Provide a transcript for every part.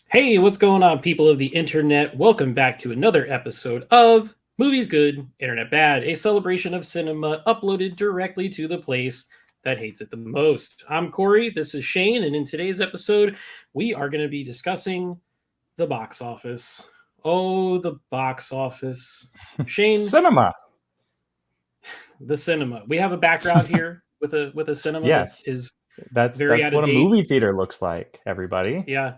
Hey, what's going on, people of the internet? Welcome back to another episode of Movies Good, Internet Bad, a celebration of cinema uploaded directly to the place that hates it the most. I'm Corey, this is Shane, and in today's episode, we are going to be discussing the box office. Oh, the box office. Shane, Cinema. the cinema. We have a background here with a cinema that Yes, is that's very that's out of what a date. movie theater looks like, everybody. Yeah,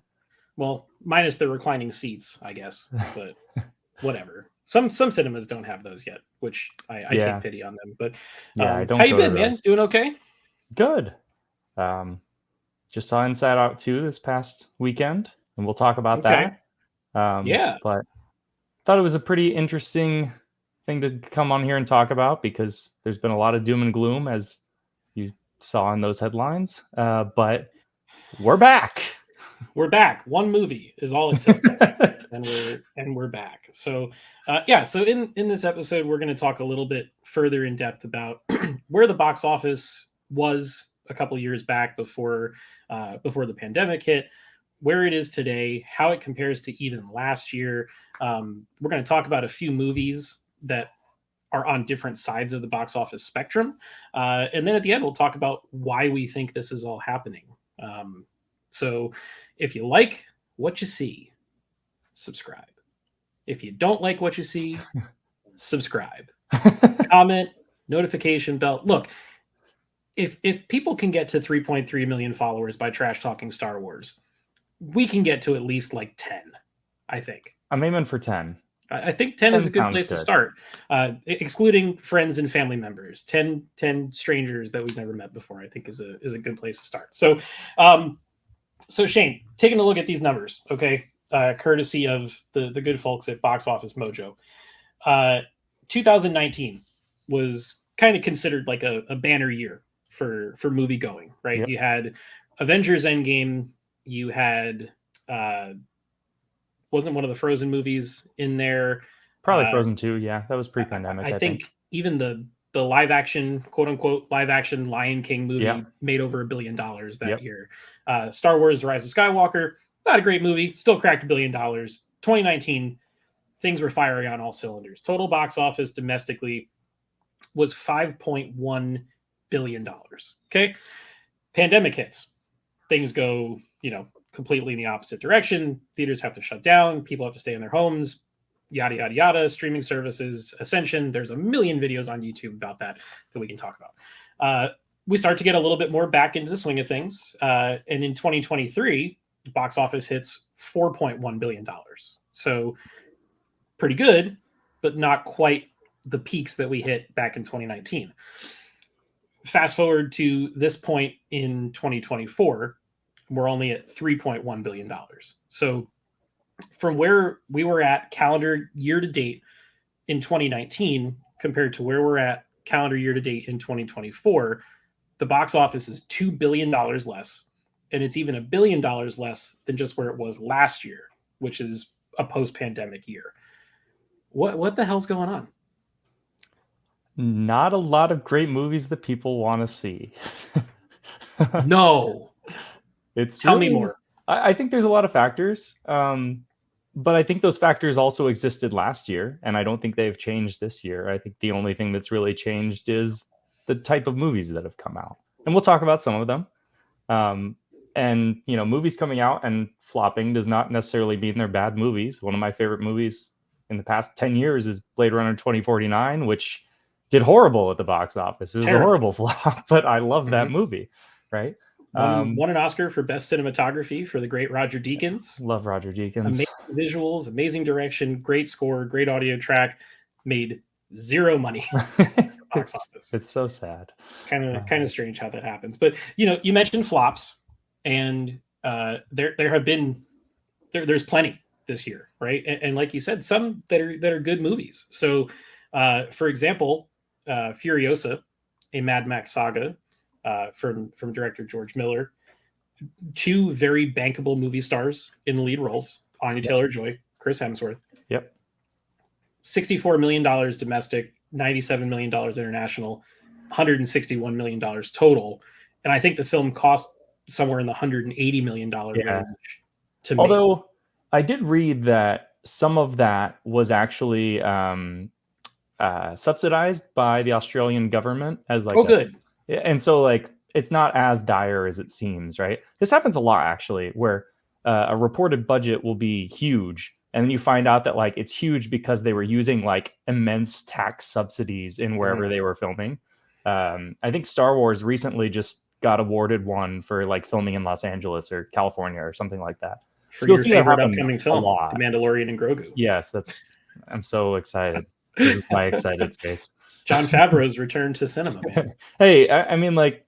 well, minus the reclining seats, I guess, but whatever. Some cinemas don't have those yet, which I take Yeah, pity on them. But yeah, I how don't you go to been, man? those. Doing okay? Good. Um, just saw Inside Out 2 this past weekend, and we'll talk about Okay. that. Yeah. But thought it was a pretty interesting thing to come on here and talk about because there's been a lot of doom and gloom, as you saw in those headlines. But we're back. We're back. One movie is all it took. And we're back. So yeah, so in this episode we're going to talk a little bit further in depth about where the box office was a couple years back before the pandemic hit, where it is today, how it compares to even last year. We're going to talk about a few movies that are on different sides of the box office spectrum, and then at the end we'll talk about why we think this is all happening. So if you like what you see, subscribe. If you don't like what you see, subscribe, comment, notification bell. Look, if people can get to 3.3 million followers by trash talking Star Wars, we can get to at least like 10. I think. I'm aiming for 10. I think 10 is 10 a good sounds place to good. start, excluding friends and family members. 10 strangers that we've never met before, I think, is a good place to start. So Shane, taking a look at these numbers, okay, courtesy of the good folks at Box Office Mojo. Uh, 2019 was kind of considered like a banner year for movie going, right? Yep. You had Avengers Endgame, you had wasn't one of the Frozen movies in there. Probably Uh, Frozen 2. Yeah, that was I, pre-pandemic, I I think. think even the live action, quote unquote, live action Lion King Yeah. movie made over $1 billion that Yep. year. Star Wars: The Rise of Skywalker, not a great movie, still cracked $1 billion. 2019, things were firing on all cylinders. Total box office domestically was $5.1 billion. Okay, pandemic hits, things go completely in the opposite direction. Theaters have to shut down, people have to stay in their homes, yada yada yada. Streaming services ascension. There's a million videos on YouTube about that we can talk about. We start to get a little bit more back into the swing of things, and in 2023, the box office hits $4.1 billion. So pretty good, but not quite the peaks that we hit back in 2019. Fast forward to this point in 2024, we're only at $3.1 billion. So from where we were at calendar year to date in 2019 compared to where we're at calendar year to date in 2024, the box office is $2 billion less, and it's even $1 billion less than just where it was last year, which is a post-pandemic year. What the hell's going on? Not a lot of great movies that people want to see. No, It's tell me really, more. I think there's a lot of factors, but I think those factors also existed last year, and I don't think they've changed this year. I think the only thing that's really changed is the type of movies that have come out, and we'll talk about some of them. Um, and movies coming out and flopping does not necessarily mean they're bad movies. One of my favorite movies in the past 10 years is Blade Runner 2049, which did horrible at the box office. It was a Terrible. horrible flop, but I love that Mm-hmm. movie, right? Won an Oscar for best cinematography for the great Roger Deakins. Love Roger Amazing Deakins. visuals, amazing direction, great score, great audio track. Made zero money at the box office. It's so sad. It's kind of Um, strange how that happens. But you mentioned flops, and there have been there's plenty this year, right? And like you said, some that are good movies. So, for example, Furiosa, a Mad Max saga, from director George Miller. Two very bankable movie stars in the lead roles: Anya yep, Taylor Joy, Chris Hemsworth. yep, $64 million domestic, $97 million international, $161 million total. And I think the film cost somewhere in the $180 million yeah. range to Although make. I did read that some of that was actually subsidized by the Australian government as like Oh, a, good. and so like it's not as dire as it seems, right? This happens a lot actually, where a reported budget will be huge, and then you find out that like it's huge because they were using like immense tax subsidies in wherever Mhm. they were filming. I think Star Wars recently just got awarded one for like filming in Los Angeles or California or something like that. For So you'll your see that favorite happen upcoming a film, The lot. Mandalorian and Grogu. Yes, that's. I'm so excited. This is my excited face. John Favreau's return to cinema, man. Hey, I mean, like,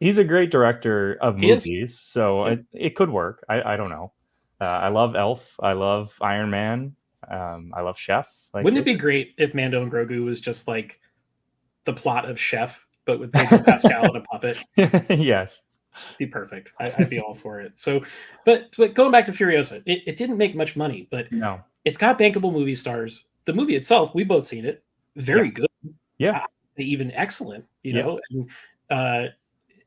he's a great director of He is. movies, so Yep. it could work. I don't know. I love Elf. I love Iron Man. I love Chef. Like, Wouldn't it be great if Mando and Grogu was just like the plot of Chef, but with Pedro Pascal and a puppet? yes, Be perfect. I'd be all for it. So, but going back to Furiosa, it didn't make much money, but no, it's got bankable movie stars. The movie itself, we both seen it, yeah, very good, yeah, even excellent. yeah, And uh,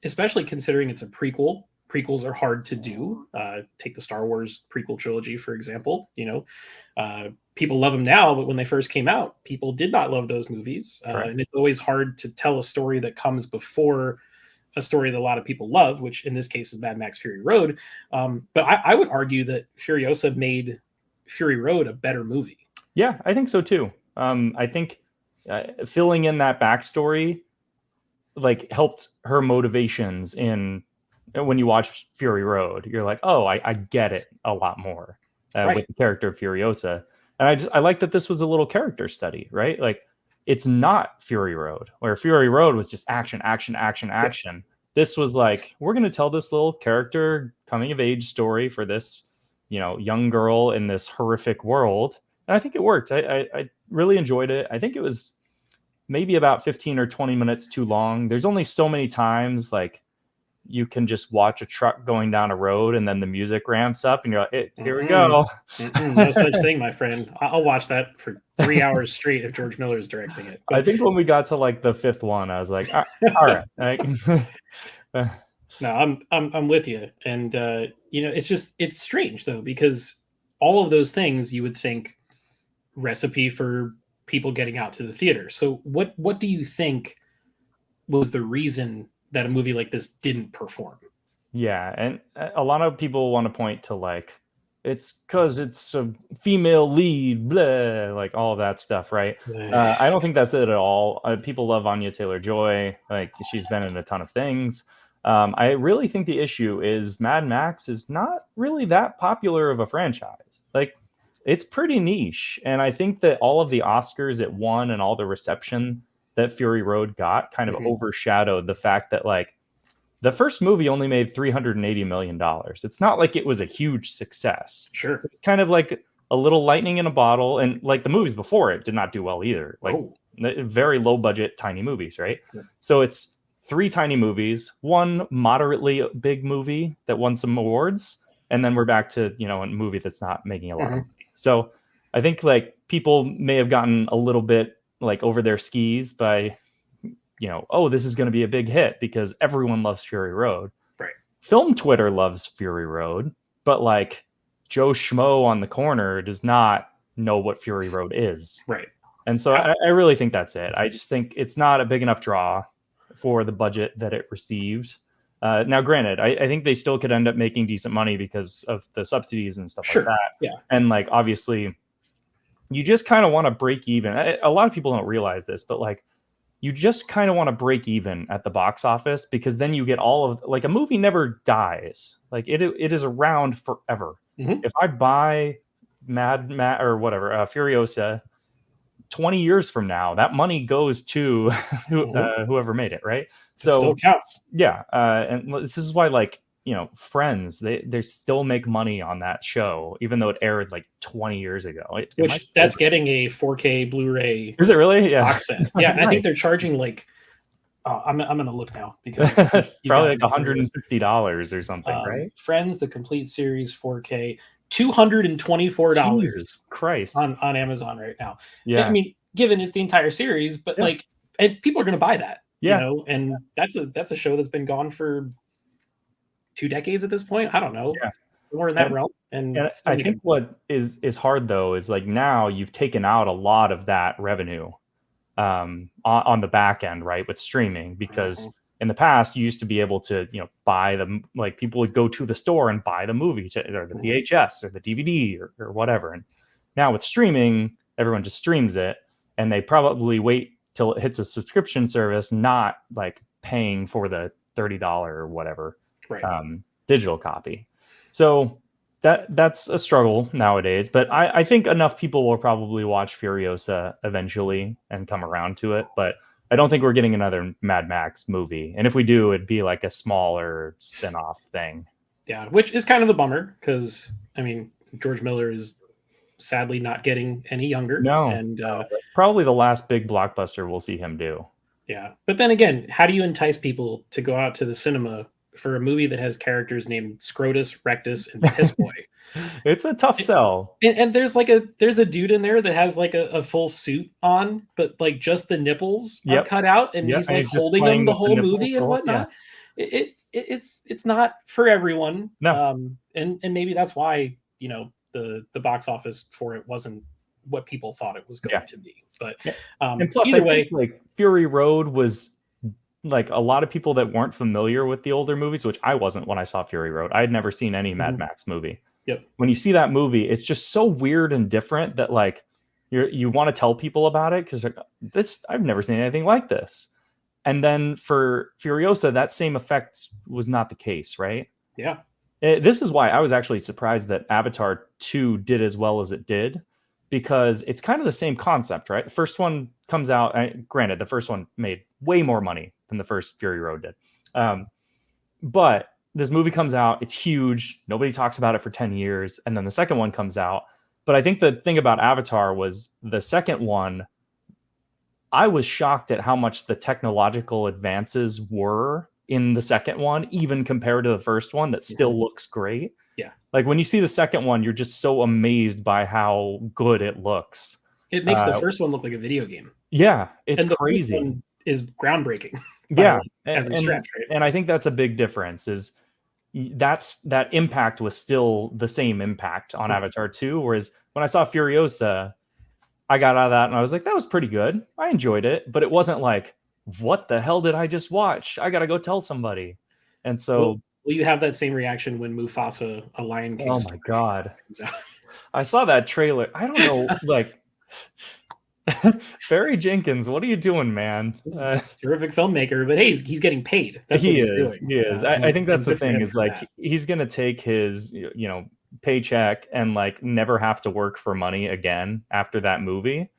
especially considering it's a prequel. Prequels are hard to do. Take the Star Wars prequel trilogy, for example. People love them now, but when they first came out, people did not love those movies. correct. And it's always hard to tell a story that comes before a story that a lot of people love, which in this case is Mad Max Fury Road. But I would argue that Furiosa made Fury Road a better movie. Yeah, I think so too. I think filling in that backstory like helped her motivations in when you watch Fury Road. You're like, oh, I get it a lot more with Right. the character of Furiosa, and I like that this was a little character study, right? Like it's not Fury Road where Fury Road was just action, action, action, Yeah. action. This was like we're going to tell this little character coming of age story for this young girl in this horrific world, and I think it worked. I really enjoyed it. I think it was maybe about 15 or 20 minutes too long. There's only so many times like you can just watch a truck going down a road and then the music ramps up and you're like, hey, here we Mm-mm. go. Mm-mm. No such thing, my friend. I'll watch that for 3 hours straight if George Miller is directing it. I But think when we got to like the fifth one, I was like, all right. no, I'm with you. And it's strange though, because all of those things you would think recipe for people getting out to the theater. So what do you think was the reason that a movie like this didn't perform? Yeah, and a lot of people want to point to like it's because it's a female lead, blah, like all of that stuff, right? I don't think that's it at all. People love Anya Taylor-Joy, like she's been in a ton of things. I really think the issue is Mad Max is not really that popular of a franchise. Like it's pretty niche, and I think that all of the Oscars it won and all the reception that Fury Road got kind of Mhm. overshadowed the fact that like the first movie only made $380 million. It's not like it was a huge success. Sure. It's kind of like a little lightning in a bottle. And like the movies before it did not do well either. Like Oh. very low budget, tiny movies, right? Yeah. So it's three tiny movies, one moderately big movie that won some awards. And then we're back to, a movie that's not making a lot of Mhm. money. So I think like people may have gotten a little bit like over their skis by oh, this is going to be a big hit because everyone loves Fury Road. Right. Film Twitter loves Fury Road, but like Joe Schmo on the corner does not know what Fury Road is. Right. And so I really think that's it. I just think it's not a big enough draw for the budget that it received. Now, granted, I think they still could end up making decent money because of the subsidies and stuff Sure. like that. Yeah. And like, obviously, you just kind of want to break even. A lot of people don't realize this, but like, you just kind of want to break even at the box office because then you get all of like a movie never dies. Like it is around forever. Mhm. If I buy Mad or whatever, Furiosa 20 years from now, that money goes to whoever made it, right? It still So counts. yeah, and this is why like Friends, they still make money on that show even though it aired like 20 years ago. Which that's getting a 4K Blu-ray Is it really? Yeah. box set. Yeah, I Nice. think they're charging like I'm gonna look now because probably like $150 or something, right? Friends, the complete series 4K, $224 Jesus Christ. on Amazon right now. Yeah. I mean, given it's the entire series, but Yeah. and people are gonna buy that. Yeah. And that's a show that's been gone for 2 decades at this point. I don't know. Yeah. somewhere in that realm, and And still I make it. think what is hard though is like now you've taken out a lot of that revenue on the back end, right, with streaming, because Mhm. in the past you used to be able to, buy them, like people would go to the store and buy the movie or the Mhm. VHS or the DVD or whatever. And now with streaming, everyone just streams it, and they probably wait till it hits a subscription service, not like paying for the $30 or whatever Right. digital copy. So that's a struggle nowadays, but I think enough people will probably watch Furiosa eventually and come around to it. But I don't think we're getting another Mad Max movie. And if we do, it'd be like a smaller spin-off thing. Yeah, which is kind of a bummer because I mean George Miller is sadly not getting any younger, No, and that's probably the last big blockbuster we'll see him do. yeah. But then again, how do you entice people to go out to the cinema for a movie that has characters named Scrotus, Rectus, and Piss Boy? It's a tough sell. And there's a dude in there that has like a full suit on, but like just the nipples are Yep. cut out, and Yep. he's And like he's just holding them playing the with the whole nipples. movie and Yeah. whatnot. It's not for everyone, No. and maybe that's why the box office for it wasn't what people thought it was going Yeah. to be. But Yeah. And plus, I either think way, like Fury Road was like a lot of people that weren't familiar with the older movies, which I wasn't when I saw Fury Road. I had never seen any Mad mhm, Max movie. yep, When you see that movie, it's just so weird and different that like you want to tell people about it because like, this I've never seen anything like this. And then for Furiosa, that same effect was not the case, right? yeah, This is why I was actually surprised that Avatar 2 did as well as it did, because it's kind of the same concept, right? The first one comes out, granted, the first one made way more money than the first Fury Road did. But this movie comes out, it's huge. Nobody talks about it for 10 years. And then the second one comes out. But I think the thing about Avatar was the second one, I was shocked at how much the technological advances were in the second one, even compared to the first one that mhm, still looks great. yeah. Like when you see the second one, you're just so amazed by how good it looks. It makes the Uh, first one look like a video game, yeah, it's and the first crazy. one is groundbreaking by Yeah, like every stretch, right? and I think that's a big difference. Is that impact was still the same impact on Mhm. Avatar 2. Whereas when I saw Furiosa, I got out of that and I was like, that was pretty good. I enjoyed it, but it wasn't like, what the hell did I just watch? I gotta go tell somebody. And Will so, will you have that same reaction when Mufasa: A Lion King oh my story god, comes out? I saw that trailer. I don't know, like Barry Jenkins, what are you doing, man? This is a terrific filmmaker, but hey, he's getting paid. That's what He he's is. doing, He is. I think that's and the good for thing him is for like that. he's gonna take his paycheck and like never have to work for money again after that movie,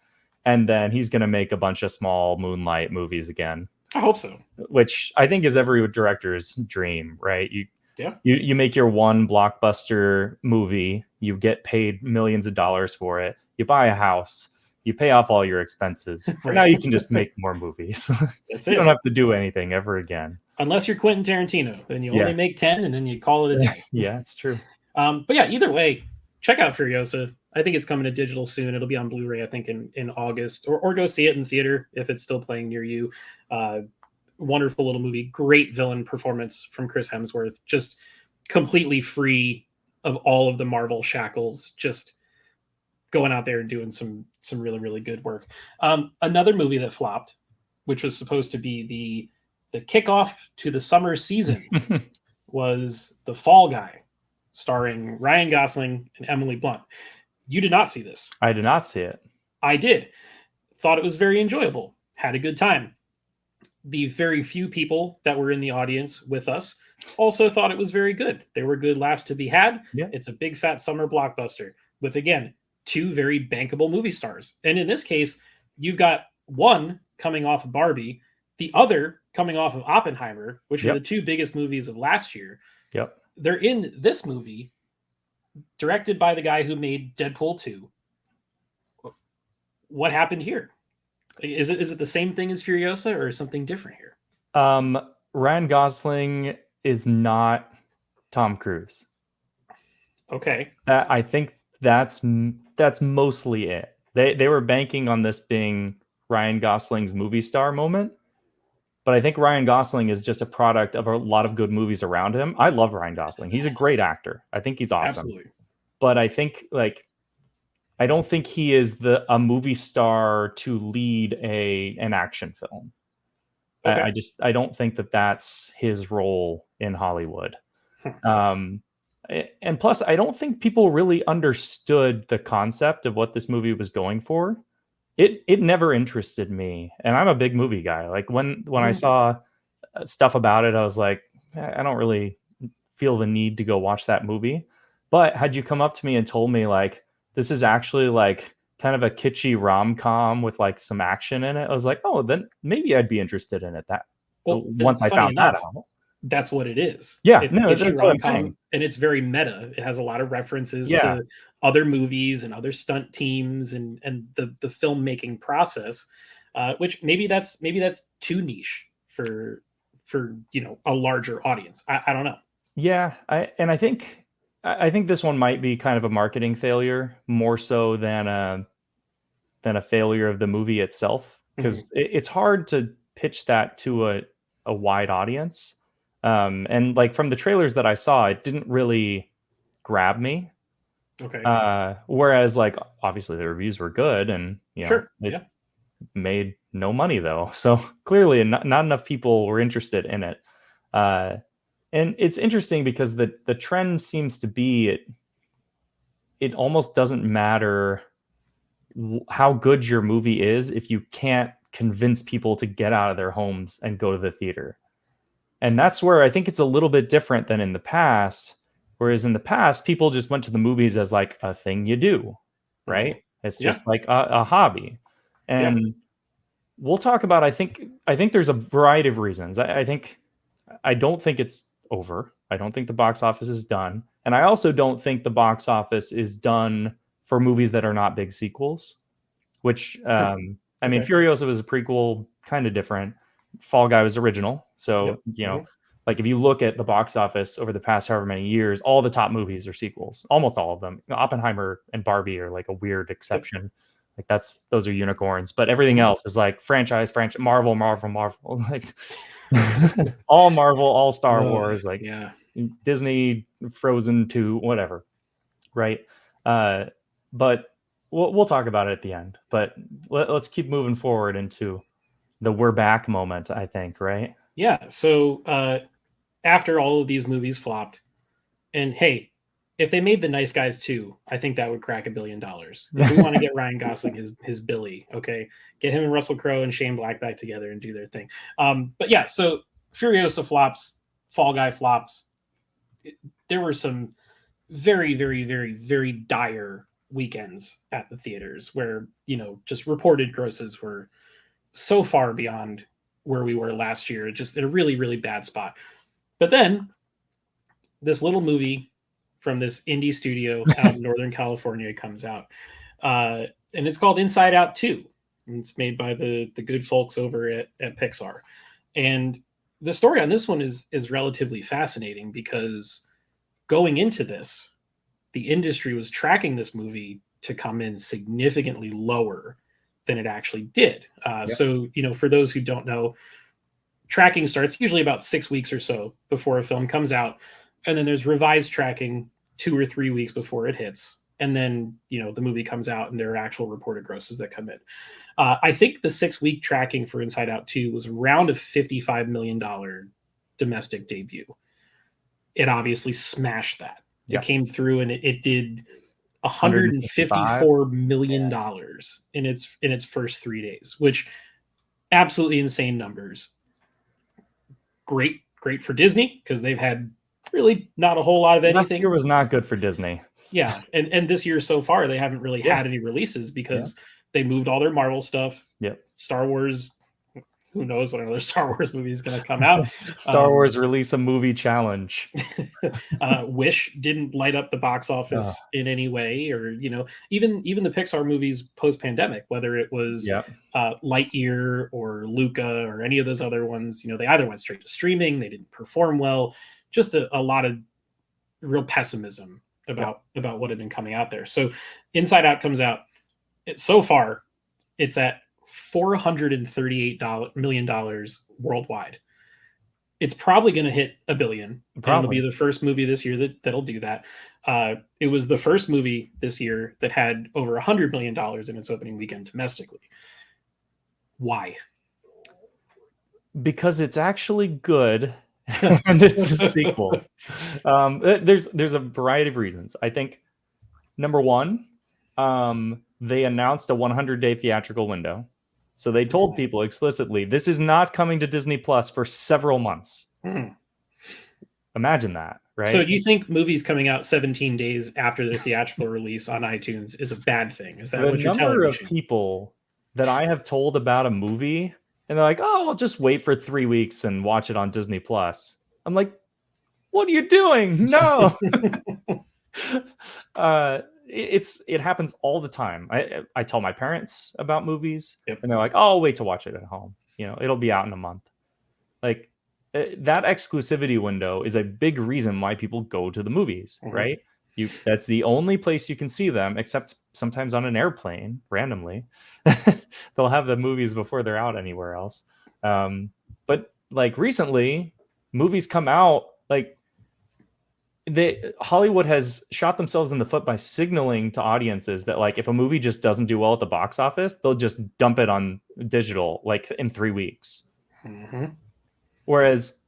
and then he's gonna make a bunch of small moonlight movies again, I hope so. which I think is every director's dream, right? Yeah, You make your one blockbuster movie, you get paid millions of dollars for it, you buy a house, you pay off all your expenses, and now right. you can just make more movies. That's You don't it. have to do anything ever again. Unless you're Quentin Tarantino, then you only Yeah. make 10, and then you call it a day. Yeah, it's true. But yeah, either way, check out Furiosa. I think it's coming to digital soon. It'll be on Blu-ray, I think, in August, or go see it in theater if it's still playing near you. Uh, Wonderful little movie. Great villain performance from Chris Hemsworth. Just completely free of all of the Marvel shackles. Just going out there and doing some really really good work. Another movie that flopped, which was supposed to be the kickoff to the summer season, was The Fall Guy, starring Ryan Gosling and Emily Blunt. You did not see this. I did not see it. I did. Thought it was very enjoyable. Had a good time. The very few people that were in the audience with us also thought it was very good. There were good laughs to be had. Yeah. It's a big fat summer blockbuster with, again, two very bankable movie stars. And in this case, you've got one coming off of Barbie, the other coming off of Oppenheimer, which are the Yep. two biggest movies of last year. Yep. They're in this movie, directed by the guy who made Deadpool 2. What happened here? Is it the same thing as Furiosa or something different here? Ryan Gosling is not Tom Cruise. Okay. I think that's mostly it. They were banking on this being Ryan Gosling's movie star moment, But I think Ryan Gosling is just a product of a lot of good movies around him. I love Ryan Gosling. He's a great actor. I think he's awesome. Absolutely. But I think like I don't think he is a movie star to lead an action film. Okay. I don't think that that's his role in Hollywood. Hmm. Um, and plus, I don't think people really understood the concept of what this movie was going for. It never interested me, and I'm a big movie guy. Like when I Mhm. saw stuff about it, I was like, I don't really feel the need to go watch that movie. But had you come up to me and told me like this is actually like kind of a kitschy rom-com with like some action in it, I was like, oh, then maybe I'd be interested in it that Well, and once I funny found that enough, out. that's what it is. Yeah, It's a no, kitschy that's what I'm rom saying. com, and it's very meta. It has a lot of references Yeah, to other movies and other stunt teams and the filmmaking process, which maybe that's too niche for a larger audience. I don't know. yeah. I think this one might be kind of a marketing failure more so than a failure of the movie itself Mhm. because it's hard to pitch that to a wide audience. And like from the trailers that I saw, it didn't really grab me. Okay, Whereas like obviously the reviews were good, and sure, it yeah, made no money though. So clearly not enough people were interested in it. Uh, and it's interesting because the trend seems to be it almost doesn't matter how good your movie is if you can't convince people to get out of their homes and go to the theater. And that's where I think it's a little bit different than in the past. Whereas in the past, people just went to the movies as like a thing you do, hmm, right? It's yeah, just like a hobby. yeah, And we'll talk about I think there's a variety of reasons. I don't think it's over. I don't think the box office is done. And I also don't think the box office is done for movies that are not big sequels, which huh, I mean, okay, Furiosa was a prequel, kind of different. Fall Guy was original. yep, So, hmm, like if you look at the box office over the past however many years, all the top movies are sequels, almost all of them. Oppenheimer and Barbie are like a weird yep, exception. Like those are unicorns, but everything hmm, else is like franchise, Marvel, Marvel, Marvel, like all Marvel, all Star Wars, like yeah, Disney, Frozen 2, whatever, right? Uh, but we'll talk about it at the end. But let's keep moving forward into the we're back moment, I think, right? yeah. So after all of these movies flopped, and hey, if they made The Nice Guys too, I think that would crack $1 billion. If we want to get Ryan Gosling his Billy, okay, get him and Russell Crowe and Shane Black back together and do their thing. But yeah, so Furiosa flops, Fall Guy flops. There were some very, very, very, very dire weekends at the theaters where just reported grosses were so far beyond where we were last year, just in a really, really bad spot. But then this little movie from this indie studio out in Northern California comes out, and it's called Inside Out 2. And it's made by the good folks over at Pixar. And the story on this one is relatively fascinating because going into this, the industry was tracking this movie to come in significantly lower than it actually did. Yep. So, for those who don't know, tracking starts usually about 6 weeks or so before a film comes out, and then there's revised tracking 2 or 3 weeks before it hits, and then the movie comes out and there are actual reported grosses that come in. I think the 6 week tracking for Inside Out 2 was around a $55 million domestic debut. It obviously smashed that. It Yep. came through and it did 155. $154 million in its first 3 days, which absolutely insane numbers. Great for Disney because they've had really not a whole lot of Last year anything. was not good for Disney. Yeah, and this year so far they haven't really Yeah. had any releases Yeah. because they moved all their Marvel stuff. Yep. Star Wars, who knows what another Star Wars movie is going to come out. Star Um, Wars release a movie challenge. Wish didn't light up the box Uh, office in any way, or even the Pixar movies post pandemic, whether it was yep. Lightyear or Luca or any of those other ones, they either went straight to streaming, they didn't perform well, just a lot of real pessimism Yep. about what had been coming out there. So Inside Out comes out. So far, it's at $438 million worldwide. It's probably going to hit $1 billion, and it'll be Probably. the first movie this year that'll do that. It was the first movie this year that had over $100 million in its opening weekend domestically. Why? Because it's actually good and it's a sequel. There's a variety of reasons. I think number one, they announced a 100-day theatrical window. So they told people explicitly, this is not coming to Disney Plus for several months. Imagine that, right? So you think movies coming out 17 days after their theatrical release on iTunes is a bad thing? Is that what you're telling me? The number of people that I have told about a movie and they're like, oh, I'll just wait for 3 weeks and watch it on Disney Plus. I'm like, what are you doing? No. It happens all the time. I tell my parents about movies, and they're like, "Oh, I'll wait to watch it at home. It'll be out in a month." Like that exclusivity window is a big reason why people go to the movies, right? That's the only place you can see them, except sometimes on an airplane randomly. They'll have the movies before they're out anywhere else. But like recently, movies come out like. Hollywood has shot themselves in the foot by signaling to audiences that like if a movie just doesn't do well at the box office, they'll just dump it on digital like in 3 weeks. Whereas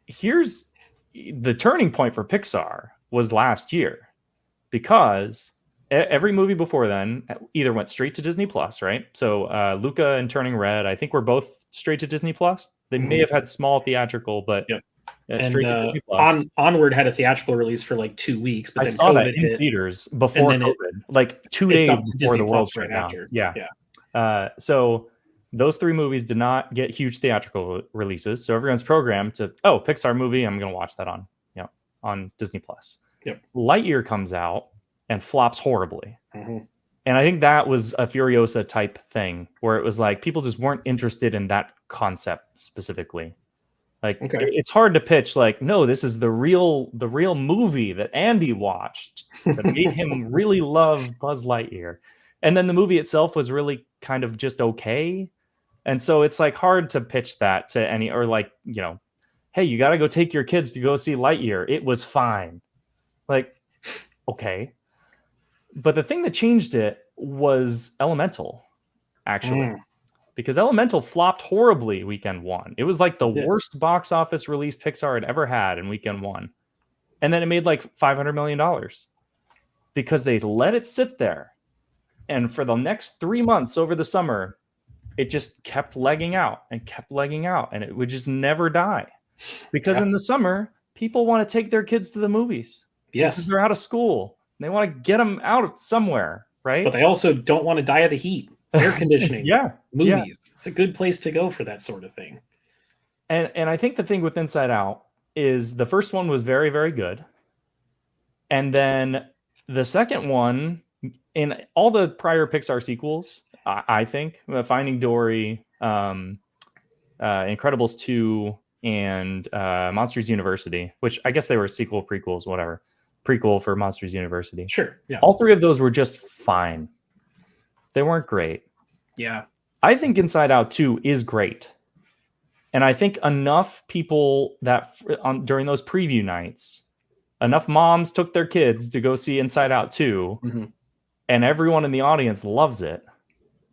here's the turning point for Pixar was last year, because every movie before then either went straight to Disney Plus, right? So Luca and Turning Red, I think, were both straight to Disney Plus. They may have had small theatrical, but and Onward had a theatrical release for like 2 weeks, but I then saw COVID that in hit, theaters before COVID, like 2 days before the world shut down. Yeah. So those 3 movies did not get huge theatrical releases. So everyone's programmed to, Pixar movie, I'm going to watch that on Disney Plus. Lightyear comes out and flops horribly. And I think that was a Furiosa type thing where it was like people just weren't interested in that concept specifically. Like it's hard to pitch like, no, this is the real movie that Andy watched that made him really love Buzz Lightyear. And then the movie itself was really kind of just okay. And so it's like hard to pitch that to any, or like, hey, you got to go take your kids to go see Lightyear. It was fine. Like, okay. But the thing that changed it was Elemental, actually. Because Elemental flopped horribly weekend one. It was like the worst box office release Pixar had ever had in weekend one. And then it made like $500 million because they let it sit there. And for the next 3 months over the summer, it just kept legging out and kept legging out. And it would just never die. Because in the summer, people want to take their kids to the movies. Yes. Because they're out of school. They want to get them out somewhere, right? But they also don't want to die of the heat. Air conditioning, movies. It's a good place to go for that sort of thing. And I think the thing with Inside Out is the first one was very, very good. And then the second one, in all the prior Pixar sequels, I think, Finding Dory, Incredibles 2, and Monsters University, which I guess they were sequel, prequels, whatever. Prequel for Monsters University. Sure, yeah. All 3 of those were just fine. They weren't great. Yeah. I think Inside Out 2 is great. And I think enough people that during those preview nights, enough moms took their kids to go see Inside Out 2, and everyone in the audience loves it.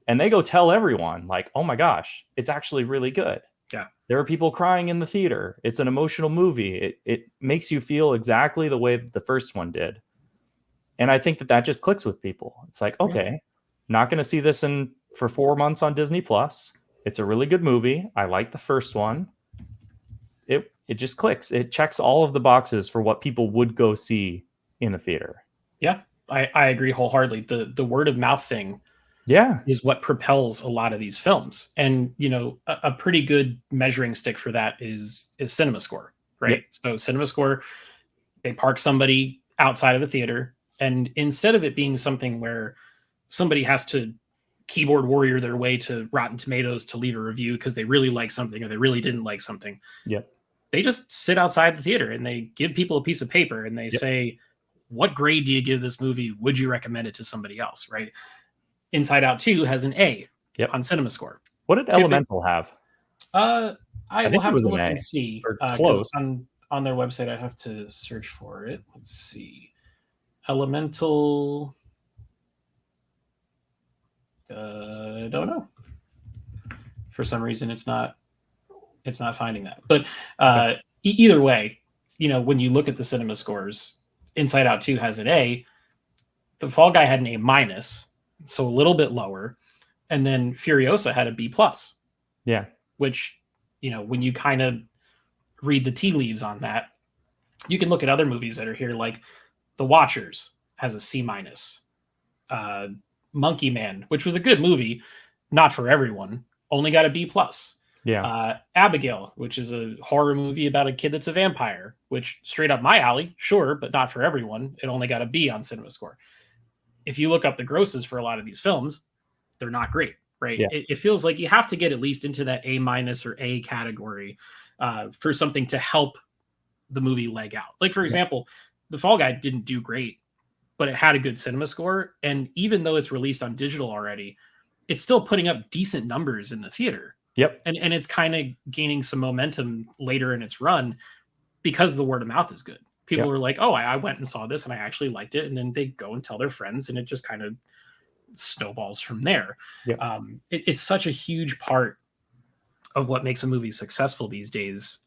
And they go tell everyone, like, oh my gosh, it's actually really good. Yeah. There are people crying in the theater. It's an emotional movie. It makes you feel exactly the way that the first one did. And I think that just clicks with people. It's like, okay, not going to see this for 4 months on Disney Plus. It's a really good movie. I like the first one. It just clicks. It checks all of the boxes for what people would go see in a theater. Yeah, I agree wholeheartedly. The word of mouth thing is what propels a lot of these films. And, a pretty good measuring stick for that is Cinema Score, right? So Cinema Score, they park somebody outside of a theater, and instead of it being something where somebody has to keyboard warrior their way to Rotten Tomatoes to leave a review because they really like something or they really didn't like something. They just sit outside the theater and they give people a piece of paper and they say, what grade do you give this movie? Would you recommend it to somebody else? Right. Inside Out 2 has an A Yep. on CinemaScore. What did Elemental have? Uh, I I will think it have was to an look A and see or because close. on their website I have to search for it. Let's see, Elemental. I don't know. For some reason, it's not finding that. But either way, when you look at the cinema scores, Inside Out 2 has an A. The Fall Guy had an A minus, so a little bit lower, and then Furiosa had a B plus. Yeah. Which, when you kind of read the tea leaves on that, you can look at other movies that are here, like The Watchers has a C minus. Uh, Monkey Man, which was a good movie, not for everyone, only got a B plus. Yeah. Abigail, which is a horror movie about a kid that's a vampire, which straight up my alley, sure, but not for everyone. It only got a B on CinemaScore. If you look up the grosses for a lot of these films, they're not great, right? Yeah. It feels like you have to get at least into that A minus or A category for something to help the movie leg out. Like, for example, The Fall Guy didn't do great, but it had a good cinema score. And even though it's released on digital already, it's still putting up decent numbers in the theater. Yep. And it's kind of gaining some momentum later in its run because the word of mouth is good. People are like, oh, I went and saw this and I actually liked it. And then they go and tell their friends and it just kind of snowballs from there. Yep. It's such a huge part of what makes a movie successful these days,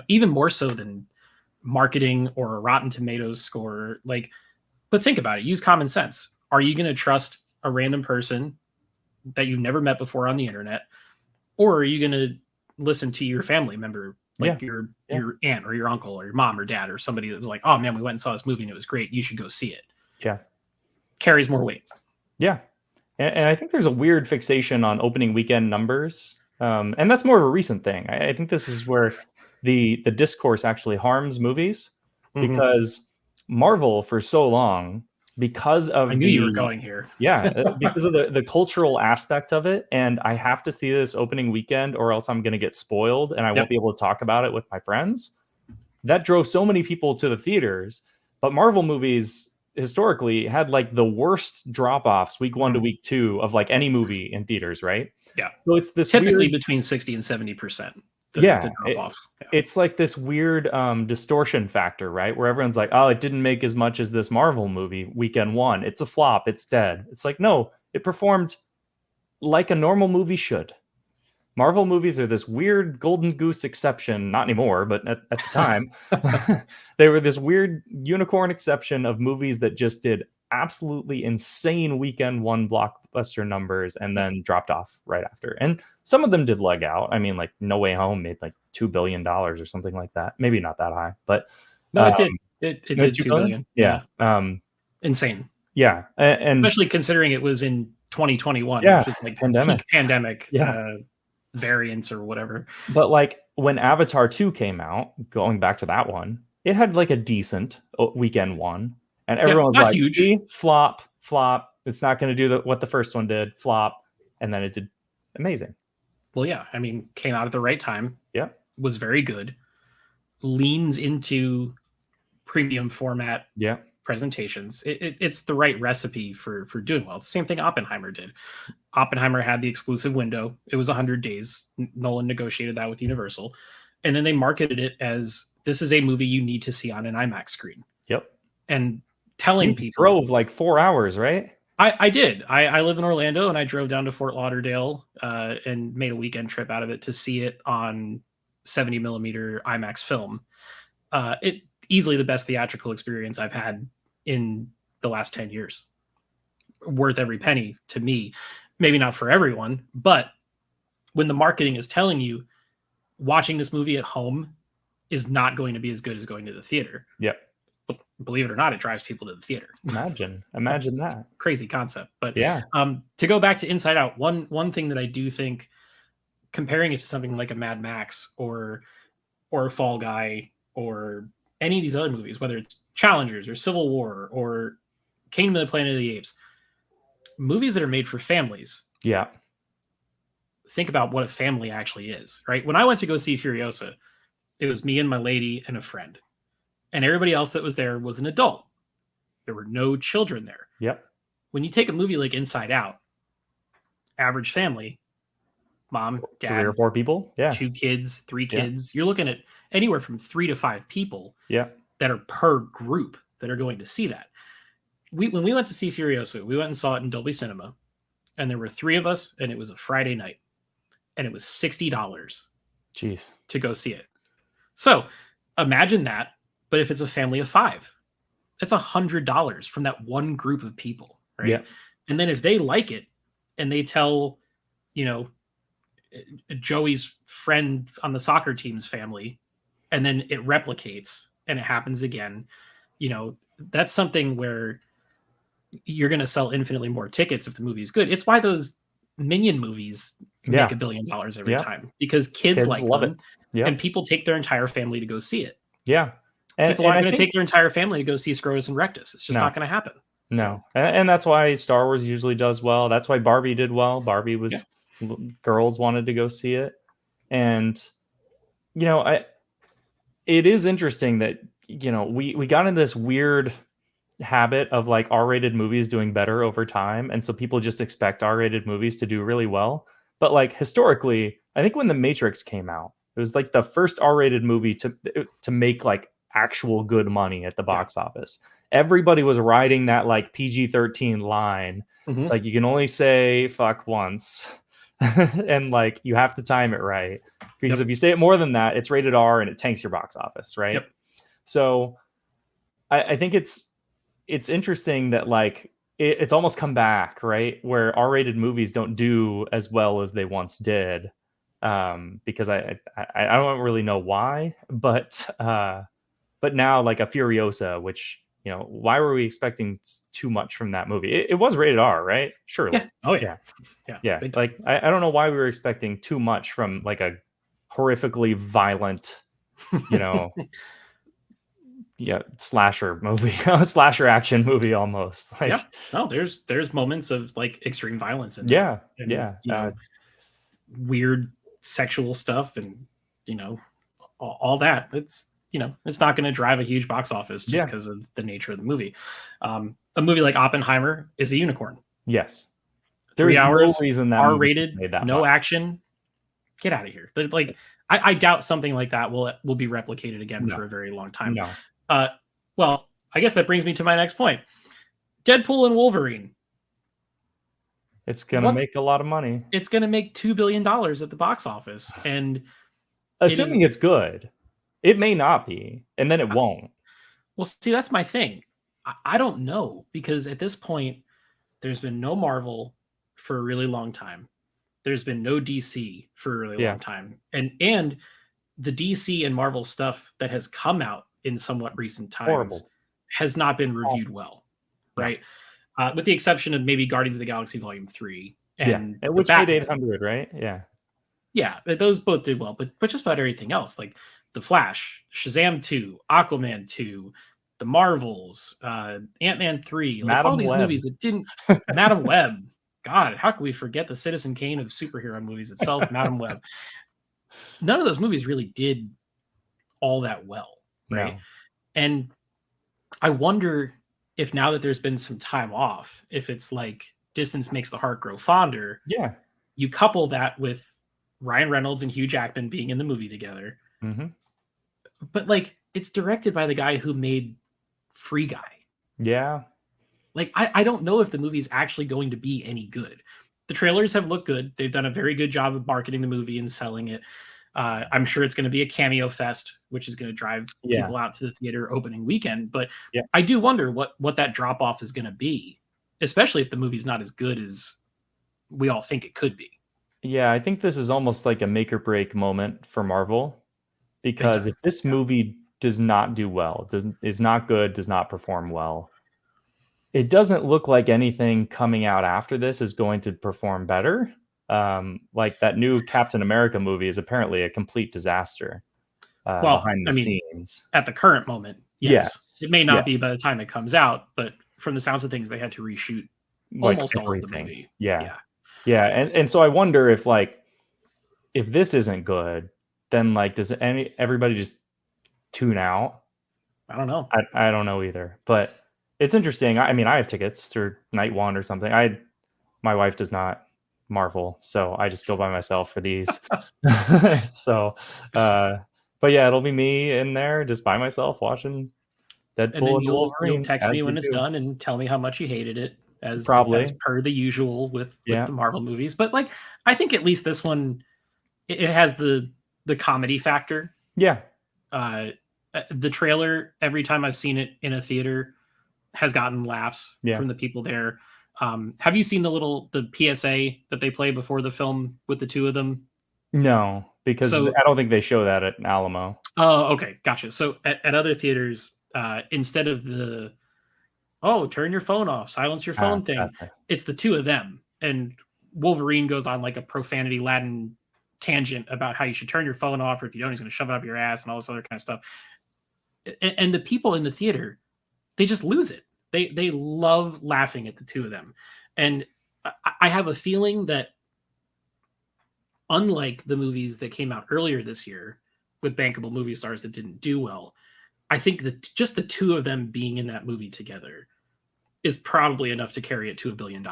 even more so than marketing or a Rotten Tomatoes score. Like, but think about it. Use common sense. Are you going to trust a random person that you've never met before on the internet, or are you going to listen to your family member, like your aunt or your uncle or your mom or dad or somebody that was like, "Oh man, we went and saw this movie and it was great. You should go see it." Yeah. Carries more weight. Yeah. And I think there's a weird fixation on opening weekend numbers. And that's more of a recent thing. I think this is where the discourse actually harms movies because Marvel for so long, because of I knew you were going here. because of the cultural aspect of it. And I have to see this opening weekend or else I'm going to get spoiled and I won't be able to talk about it with my friends. That drove so many people to the theaters. But Marvel movies historically had like the worst drop-offs week 1 to week 2 of like any movie in theaters, right? Yeah. So it's this typically weird, between 60 and 70%. The drop-off. It's like this weird distortion factor, right? Where everyone's like, oh, it didn't make as much as this Marvel movie weekend 1. It's a flop. It's dead. It's like, no, it performed like a normal movie should. Marvel movies are this weird golden goose exception, not anymore, but at the time, they were this weird unicorn exception of movies that just did absolutely insane weekend 1 blockbuster numbers and then dropped off right after. And some of them did leg out. I mean, like No Way Home made like $2 billion or something like that. Maybe not that high, but no, it did. It did $2 billion. Yeah. Insane. Yeah. And especially considering it was in 2021, which was like pandemic. peak pandemic variants or whatever. But like when Avatar 2 came out, going back to that one, it had like a decent weekend 1. And everyone was like, huge. See, flop. It's not going to do what the first one did, flop. And then it did amazing. Well, yeah. I mean, came out at the right time. Yeah. Was very good. Leans into premium format presentations. It's the right recipe for doing well. It's the same thing Oppenheimer did. Oppenheimer had the exclusive window. It was 100 days. Nolan negotiated that with Universal. And then they marketed it as, this is a movie you need to see on an IMAX screen. Yep. And telling people... drove like 4 hours, right? I did. I live in Orlando, and I drove down to Fort Lauderdale and made a weekend trip out of it to see it on 70 millimeter IMAX film. It easily the best theatrical experience I've had in the last 10 years. Worth every penny to me. Maybe not for everyone, but when the marketing is telling you watching this movie at home is not going to be as good as going to the theater. Yep. Believe it or not, it drives people to the theater. Imagine that. Crazy concept. But yeah. To go back to Inside Out, one thing that I do think, comparing it to something like a Mad Max or Fall Guy or any of these other movies, whether it's Challengers or Civil War or Kingdom of the Planet of the Apes, movies that are made for families. Yeah. Think about what a family actually is, right? When I went to go see Furiosa, it was me and my lady and a friend. And everybody else that was there was an adult. There were no children there. Yep. When you take a movie like Inside Out average family, mom, 3 or dad, 4 people. Yeah. 2 kids, three Yeah. kids. You're looking at anywhere from 3 to 5 people Yeah. that are per group that are going to see that. When we went to see Furiosa, we went and saw it in Dolby Cinema, and there were 3 of us, and it was a Friday night, and it was $60 Jeez. to go see it. So imagine that, but if it's a family of 5, that's $100 from that one group of people, right? Yeah. And then if they like it and they tell, you know, Joey's friend on the soccer team's family, and then it replicates and it happens again, that's something where you're going to sell infinitely more tickets if the movie is good. It's why those Minion movies make Yeah. $1 billion every Yeah. time, because kids Kids like love it. them Yeah. and people take their entire family to go see it. Yeah. People And aren't I going to think take their entire family to go see Scrotus and Rectus. It's just no, not going to happen. no. And that's why Star Wars usually does well. That's why Barbie did well. Barbie Yeah. was girls wanted to go see it. And it is interesting that we got in this weird habit of like R-rated movies doing better over time, and so people just expect R-rated movies to do really well. But like historically, I think when The Matrix came out, it was like the first R-rated movie to make like actual good money at the box office. Everybody was riding that like PG-13 line. Mm-hmm. It's like you can only say fuck once. And like you have to time it right, because if you say it more than that, it's rated R and it tanks your box office, right? Yep. So I think it's interesting that like it's almost come back, right, where R-rated movies don't do as well as they once did, because I don't really know why, but now like a Furiosa, which why were we expecting too much from that movie? It was rated R, right? Surely. Yeah. Oh yeah. Yeah. Like I don't know why we were expecting too much from like a horrifically violent, slasher movie, slasher action movie almost. Like, yeah. No, there's moments of like extreme violence in there. Yeah. And, weird sexual stuff and all that. It's not going to drive a huge box office just because of the nature of the movie. A movie like Oppenheimer is a unicorn. Yes. 3 hours, no reason that R-rated, made that no much. action. Get out of here. Like, I doubt something like that will be replicated again for a very long time. No. Well, I guess that brings me to my next point. Deadpool and Wolverine. It's going to make a lot of money. It's going to make $2 billion at the box office. And assuming it's good, it may not be, and then it won't. Well, see, that's my thing. I don't know, because at this point, there's been no Marvel for a really long time. There's been no DC for a really long time. And the DC and Marvel stuff that has come out in somewhat recent times has not been reviewed well, right? With the exception of maybe Guardians of the Galaxy Volume 3. And which made 800, right? Yeah, those both did well, but just about everything else, like The Flash, Shazam 2, Aquaman 2, The Marvels, Ant-Man 3, like all these movies that didn't... Madam Web. God, how can we forget the Citizen Kane of superhero movies itself, Madam Web? None of those movies really did all that well, right? No. And I wonder if now that there's been some time off, if it's like distance makes the heart grow fonder. Yeah. You couple that with Ryan Reynolds and Hugh Jackman being in the movie together. Mm-hmm. But like, it's directed by the guy who made Free Guy. Yeah. Like, I don't know if the movie's actually going to be any good. The trailers have looked good. They've done a very good job of marketing the movie and selling it. I'm sure it's going to be a cameo fest, which is going to drive people out to the theater opening weekend. But I do wonder what that drop off is going to be, especially if the movie's not as good as we all think it could be. Yeah, I think this is almost like a make or break moment for Marvel, because if this movie does not do well, is not good, does not perform well, it doesn't look like anything coming out after this is going to perform better. Like that new Captain America movie is apparently a complete disaster behind the scenes. At the current moment, yes. It may not be by the time it comes out, but from the sounds of things, they had to reshoot almost all of the movie. Yeah. And so I wonder if this isn't good, then like does everybody just tune out? I don't know. I don't know either, but it's interesting. I mean, I have tickets to night one or something. My wife does not. Marvel, so I just go by myself for these. So, but yeah, it'll be me in there just by myself watching And Deadpool then and the you'll Wolverine, text me as you when it's do. done and tell me how much you hated it, as Probably, per the usual with yeah, the Marvel movies. But like, I think at least this one, it has the comedy factor. yeah, Uh, the trailer, every time I've seen it in a theater, has gotten laughs yeah. from the people there. Have you seen the PSA that they play before the film with the two of them? No, because So, I don't think they show that at Alamo. oh, okay, gotcha. So at other theaters, instead of the "Oh, turn your phone off, silence your Ah, phone" thing, gotcha. it's the two of them, and Wolverine goes on like a profanity laden tangent about how you should turn your phone off, or if you don't, he's going to shove it up your ass and all this other kind of stuff. And the people in the theater, they just lose it. They love laughing at the two of them, and I have a feeling that unlike the movies that came out earlier this year with bankable movie stars that didn't do well, I think that just the two of them being in that movie together is probably enough to carry it to $1 billion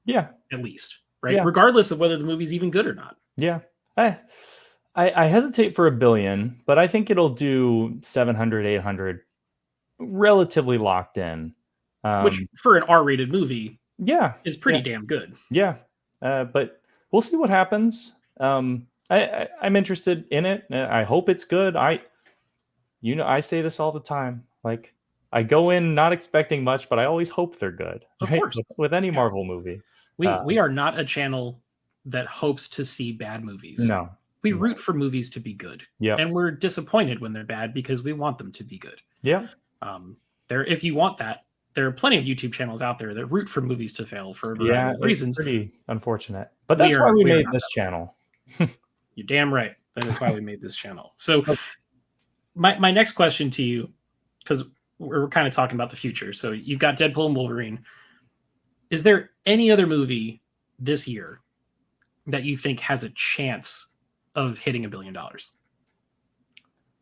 Yeah, at least, right? yeah, Regardless of whether the movie's even good or not. yeah. I, I hesitate for a billion, but I think it'll do 700, 800, relatively locked in. Which Um, for an R-rated movie yeah, is yeah, pretty damn good. yeah. But we'll see what happens. I'm interested in it. I hope it's good. I say this all the time. Like, I go in not expecting much, but I always hope they're good, Of right? course. With any Yeah. Marvel movie. We are not a channel that hopes to see bad movies. No, We no. root for movies to be good. Yep. And we're disappointed when they're bad because we want them to be good. Yep. There if you want that, there are plenty of YouTube channels out there that root for movies to fail for a variety Yeah, of it's reasons. pretty unfortunate. But that's why we We are made not this that way. channel. You're damn right. That is why we made this channel. So Oh, my next question to you, because we're kind of talking about the future. So you've got Deadpool and Wolverine. Is there any other movie this year that you think has a chance of hitting $1 billion?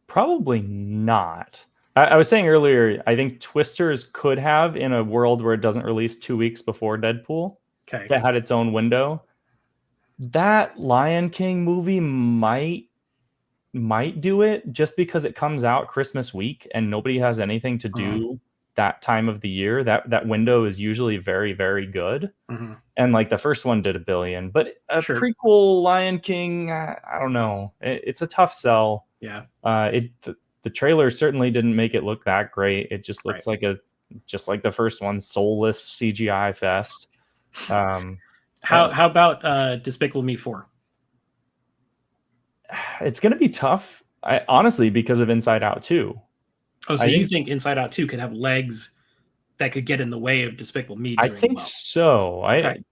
probably not. I was saying earlier, I think Twisters could have in a world where it doesn't release 2 weeks before Deadpool. Okay. If it had its own window. That Lion King movie might do it just because it comes out Christmas week and nobody has anything to Mm-hmm. do that time of the year. That window is usually very, very good. Mm-hmm. And like the first one did $1 billion, but a Sure. prequel Lion King, I don't know. It's a tough sell. Yeah. The trailer certainly didn't make it look that great. It just Right. looks like just like the first one, soulless CGI fest. How about Despicable Me 4? It's going to be tough, honestly, because of Inside Out 2. Oh, so I you think think Inside Out 2 could have legs that could get in the way of Despicable Me I doing think well? so. Okay.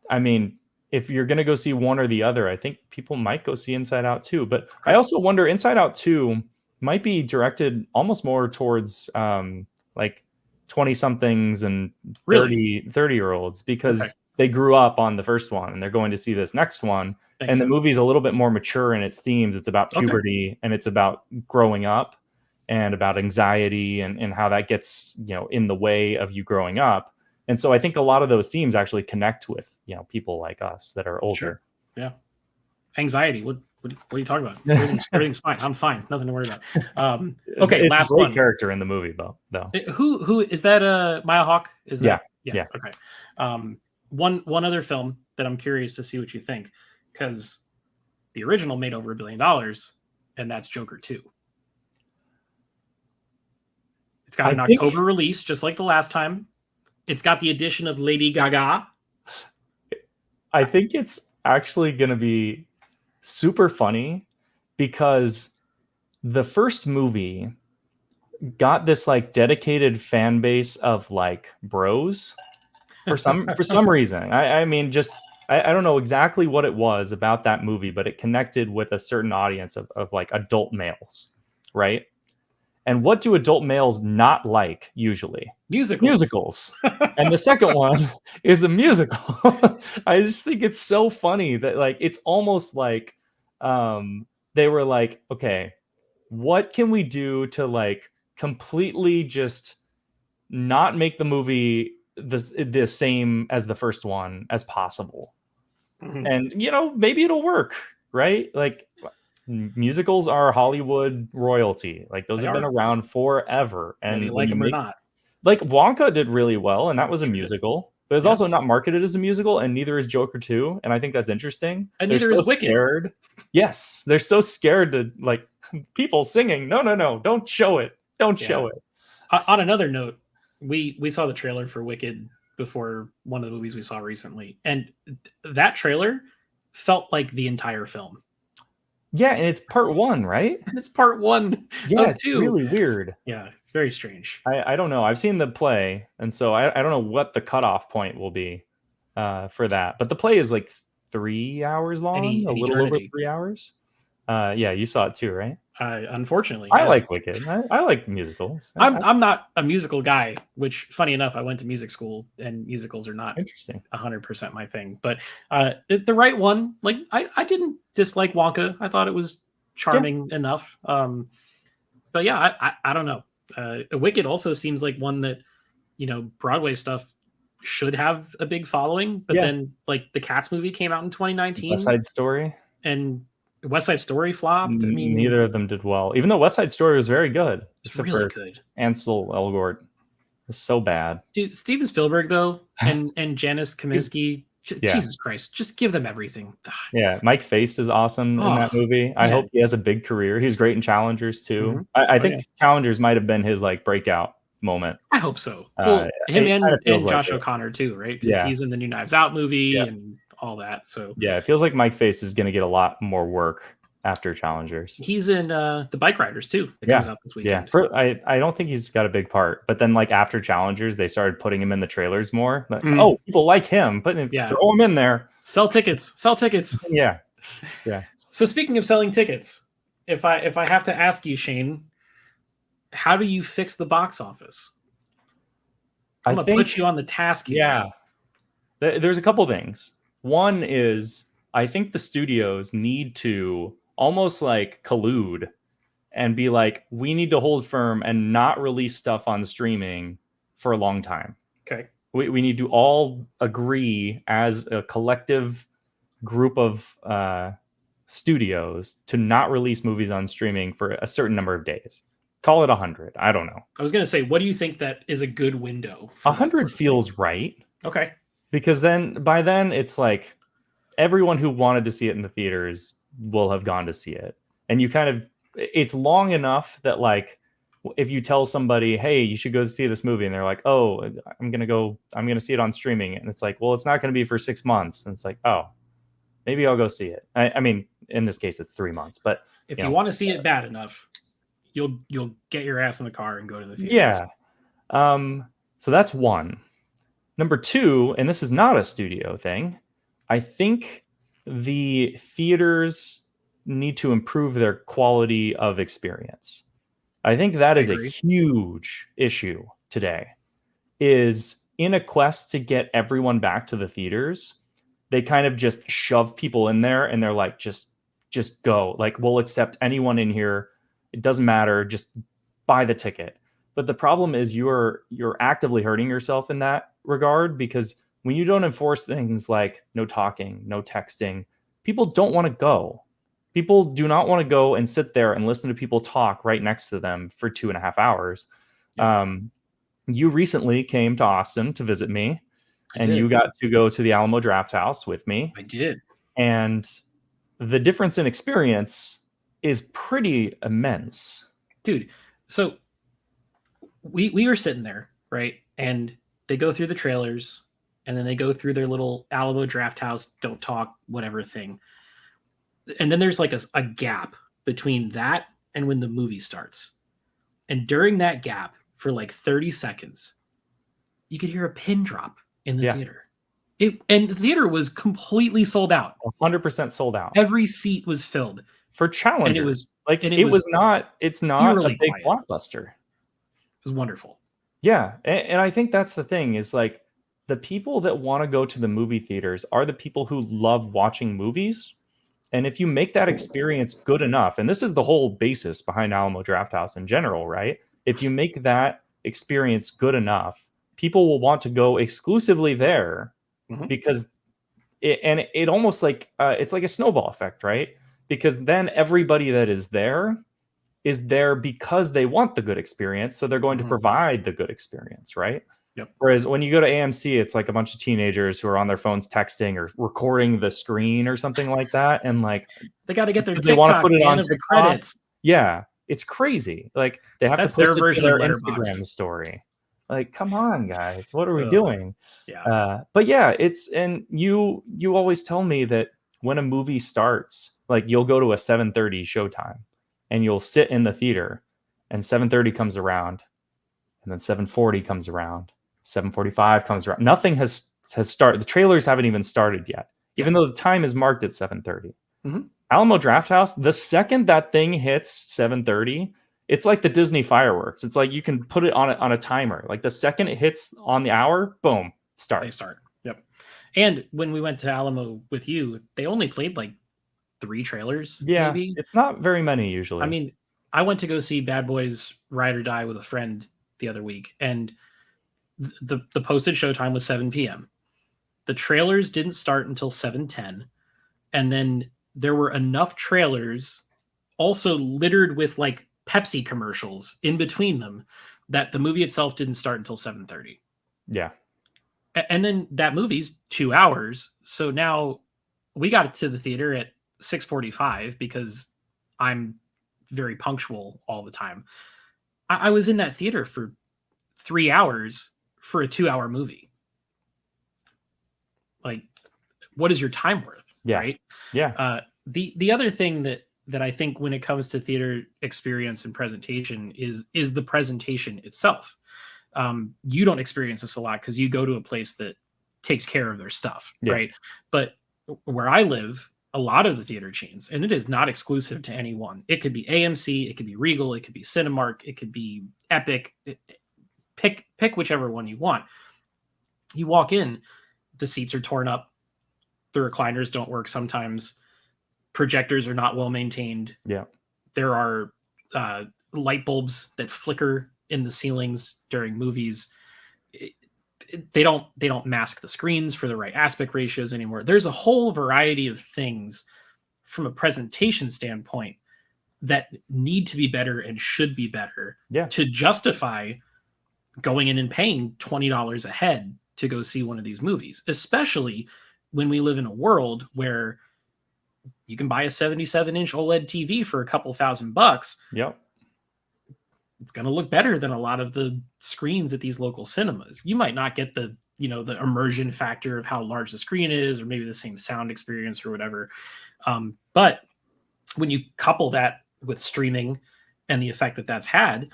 I mean, if you're going to go see one or the other, I think people might go see Inside Out 2. But Okay. I also wonder, Inside Out 2 might be directed almost more towards like 20 somethings and 30 Really? 30-year-olds because Okay. they grew up on the first one and they're going to see this next one. Makes And the sense. movie's a little bit more mature in its themes. It's about Okay. puberty and it's about growing up and about anxiety and how that gets, in the way of you growing up. And so I think a lot of those themes actually connect with, people like us that are Sure. older. Yeah. Anxiety. What are you talking about? Everything's fine. I'm fine. Nothing to worry about. Okay, It's a last great one. character in the movie, though. Who is that? Maya Hawke? Is that? Yeah. Okay. One other film that I'm curious to see what you think, because the original made over $1 billion, and that's Joker 2. It's got I an think October release, just like the last time. It's got the addition of Lady Gaga. I think it's actually going to be super funny because the first movie got this like dedicated fan base of like bros for some reason. I mean, just I don't know exactly what it was about that movie, but it connected with a certain audience of like adult males, right? And what do adult males not like usually? Musicals. And the second one is a musical. I just think it's so funny that like it's almost like they were like, okay, what can we do to like completely just not make the movie the same as the first one as possible? Mhm. And maybe it'll work, right? Like musicals are Hollywood royalty. Like those They have been are, around forever. whether you And when like you them or make not. like Wonka did really well, and that was a Sure did. musical, but it's Yeah, also not marketed as a musical, and neither is Joker 2. And I think that's interesting. and They're neither so is Wicked. scared. Yes, they're so scared to like people singing. No, no, no, don't show it. Don't Yeah. show it. On another note, we saw the trailer for Wicked before one of the movies we saw recently, and that trailer felt like the entire film. Yeah, and it's part one, right? And it's part one Yeah, of it's two. really weird. Yeah, it's very strange. I don't know. I've seen the play, and so I don't know what the cutoff point will be for that. But the play is like 3 hours long, a An little over eternity. 3 hours. Yeah, you saw it too, right? Unfortunately, I yes. like Wicked. I like musicals. I'm not a musical guy, which funny enough, I went to music school and musicals are not Interesting. 100% my thing. But the right one, like I didn't dislike Wonka. I thought it was Yeah, charming enough. But yeah, I don't know. Wicked also seems like one that Broadway stuff should have a big following, but yeah. then like the Cats movie came out in West 2019 Side Story. and West Side Story flopped. I mean, Neither of them did well, even though West Side Story was very good, it's except really for good. Ansel Elgort. It was so bad. Dude, Steven Spielberg though, and Janice He's- Kaminsky, yeah, Jesus Christ, just give them everything. yeah. Mike Faist is awesome in Oh that movie. I hope man. he has a big career. He was great in Challengers too. Mhm. I Oh yeah, think Challengers might have been his like breakout moment. I hope so. Well, him It kind of feels and like Josh it. O'Connor too, right? Because Yeah, he's in the new Knives Out yeah, movie and all that. So yeah. It feels like Mike Faist is going to get a lot more work after Challengers. he's in the Bike Riders too. That comes Yeah. out this Yeah. weekend. I don't think he's got a big part, but then like after Challengers, they started putting him in the trailers more. Like, Mm, oh, people like him, yeah, throw him in there. sell tickets. Sell tickets. Yeah. Yeah. So speaking of selling tickets, if I have to ask you, Shane, how do you fix the box office? I I'm gonna think, put you on the task here. yeah, there's a couple things. One is I think the studios need to almost like collude and be like, we need to hold firm and not release stuff on streaming for a long time. Okay. We need to all agree as a collective group of studios to not release movies on streaming for a certain number of days. Call it 100. I don't know. I was gonna say, what do you think that is a good window A for that sort 100 of thing? feels right Okay. because then by then it's like everyone who wanted to see it in the theaters will have gone to see it. And you kind of, it's long enough that like if you tell somebody, hey, you should go see this movie, and they're like, oh, I'm gonna see it on streaming, and it's like, well, it's not gonna be for 6 months, and it's like, oh, maybe I'll go see it. I mean, in this case, it's 3 months, but If you you know, want to see it bad enough, you'll get your ass in the car and go to the theaters. yeah. So that's one. Number two, and this is not a studio thing, I think the theaters need to improve their quality of experience. I think that I is a agree. huge issue today. Is in a quest to get everyone back to the theaters, they kind of just shove people in there and they're like, just go. Like, we'll accept anyone in here. It doesn't matter. Just buy the ticket. But the problem is you're actively hurting yourself in that regard because when you don't enforce things like no talking, no texting, people don't want to go. People do not want to go and sit there and listen to people talk right next to them for 2.5 hours. Yep. You recently came to Austin to visit me, I and you did. got to go to the Alamo Draft House with me. I did. And the difference in experience is pretty immense. Dude, so we were sitting there, right? And they go through the trailers and then they go through their little Alamo Draft House, don't talk, whatever thing. And then there's like a gap between that and when the movie starts. And during that gap, for like 30 seconds, you could hear a pin drop in the Yeah. theater. And the theater was completely sold out. 100% sold out. Every seat was filled. For And Challengers. It's not eerily a big quiet. blockbuster. It was wonderful. Yeah. And I think that's the thing is like the people that want to go to the movie theaters are the people who love watching movies. And if you make that experience good enough, and this is the whole basis behind Alamo Drafthouse in general, right? If you make that experience good enough, people will want to go exclusively there Mhm. because it almost like it's like a snowball effect, right? Because then everybody that is there because they want the good experience, so they're going to Mhm. provide the good experience, right? Yep. Whereas when you go to AMC, it's like a bunch of teenagers who are on their phones texting or recording the screen or something like that, and like They got to get their because they want to TikTok, put it man, on of the TikTok. credits. Yeah, it's crazy. Like they have to That's their post it to version of their Letterboxd. Instagram story. Like, come on, guys, what are we Ugh. doing? Yeah. But yeah, it's and you always tell me that when a movie starts, like you'll go to a 7:30 showtime, and you'll sit in the theater, and 7:30 comes around, and then 7:40 comes around, 7:45 comes around. Nothing has started. The trailers haven't even started yet, Yeah. even though the time is marked at 7:30. Mhm. Alamo Drafthouse, the second that thing hits 7:30, it's like the Disney fireworks. It's like you can put it on a timer. Like the second it hits on the hour, boom, They starts. start. Yep. And when we went to Alamo with you, they only played like 3 trailers, Yeah, maybe. it's not very many I usually. mean, I went to go see Bad Boys Ride or Die with a friend the other week, and the posted showtime was 7 p.m. The trailers didn't start until 7:10, and then there were enough trailers also littered with like Pepsi commercials in between them that the movie itself didn't start until 7:30. Yeah. And then that movie's 2 hours. So now we got to the theater at 6:45 because I'm very punctual all the time. I was in that theater for 3 hours for a 2 hour movie. Like, what is your time worth, Yeah. right? Yeah. The other thing that I think when it comes to theater experience and presentation is the presentation itself. You don't experience this a lot because you go to a place that takes care of their stuff, Yeah. right? But where I live, a lot of the theater chains, and it is not exclusive to any one. It could be AMC, it could be Regal, it could be Cinemark, it could be Epic. Pick whichever one you want. You walk in, the seats are torn up, the recliners don't work sometimes, projectors are not well maintained. Yeah. There are light bulbs that flicker in the ceilings during movies. They don't mask the screens for the right aspect ratios anymore. There's a whole variety of things from a presentation standpoint that need to be better and should be better Yeah. to justify going in and paying $20 a head to go see one of these movies, especially when we live in a world where you can buy a 77-inch OLED TV for a couple $1,000. Yep. It's going to look better than a lot of the screens at these local cinemas. You might not get the the immersion factor of how large the screen is, or maybe the same sound experience or whatever. But when you couple that with streaming and the effect that that's had,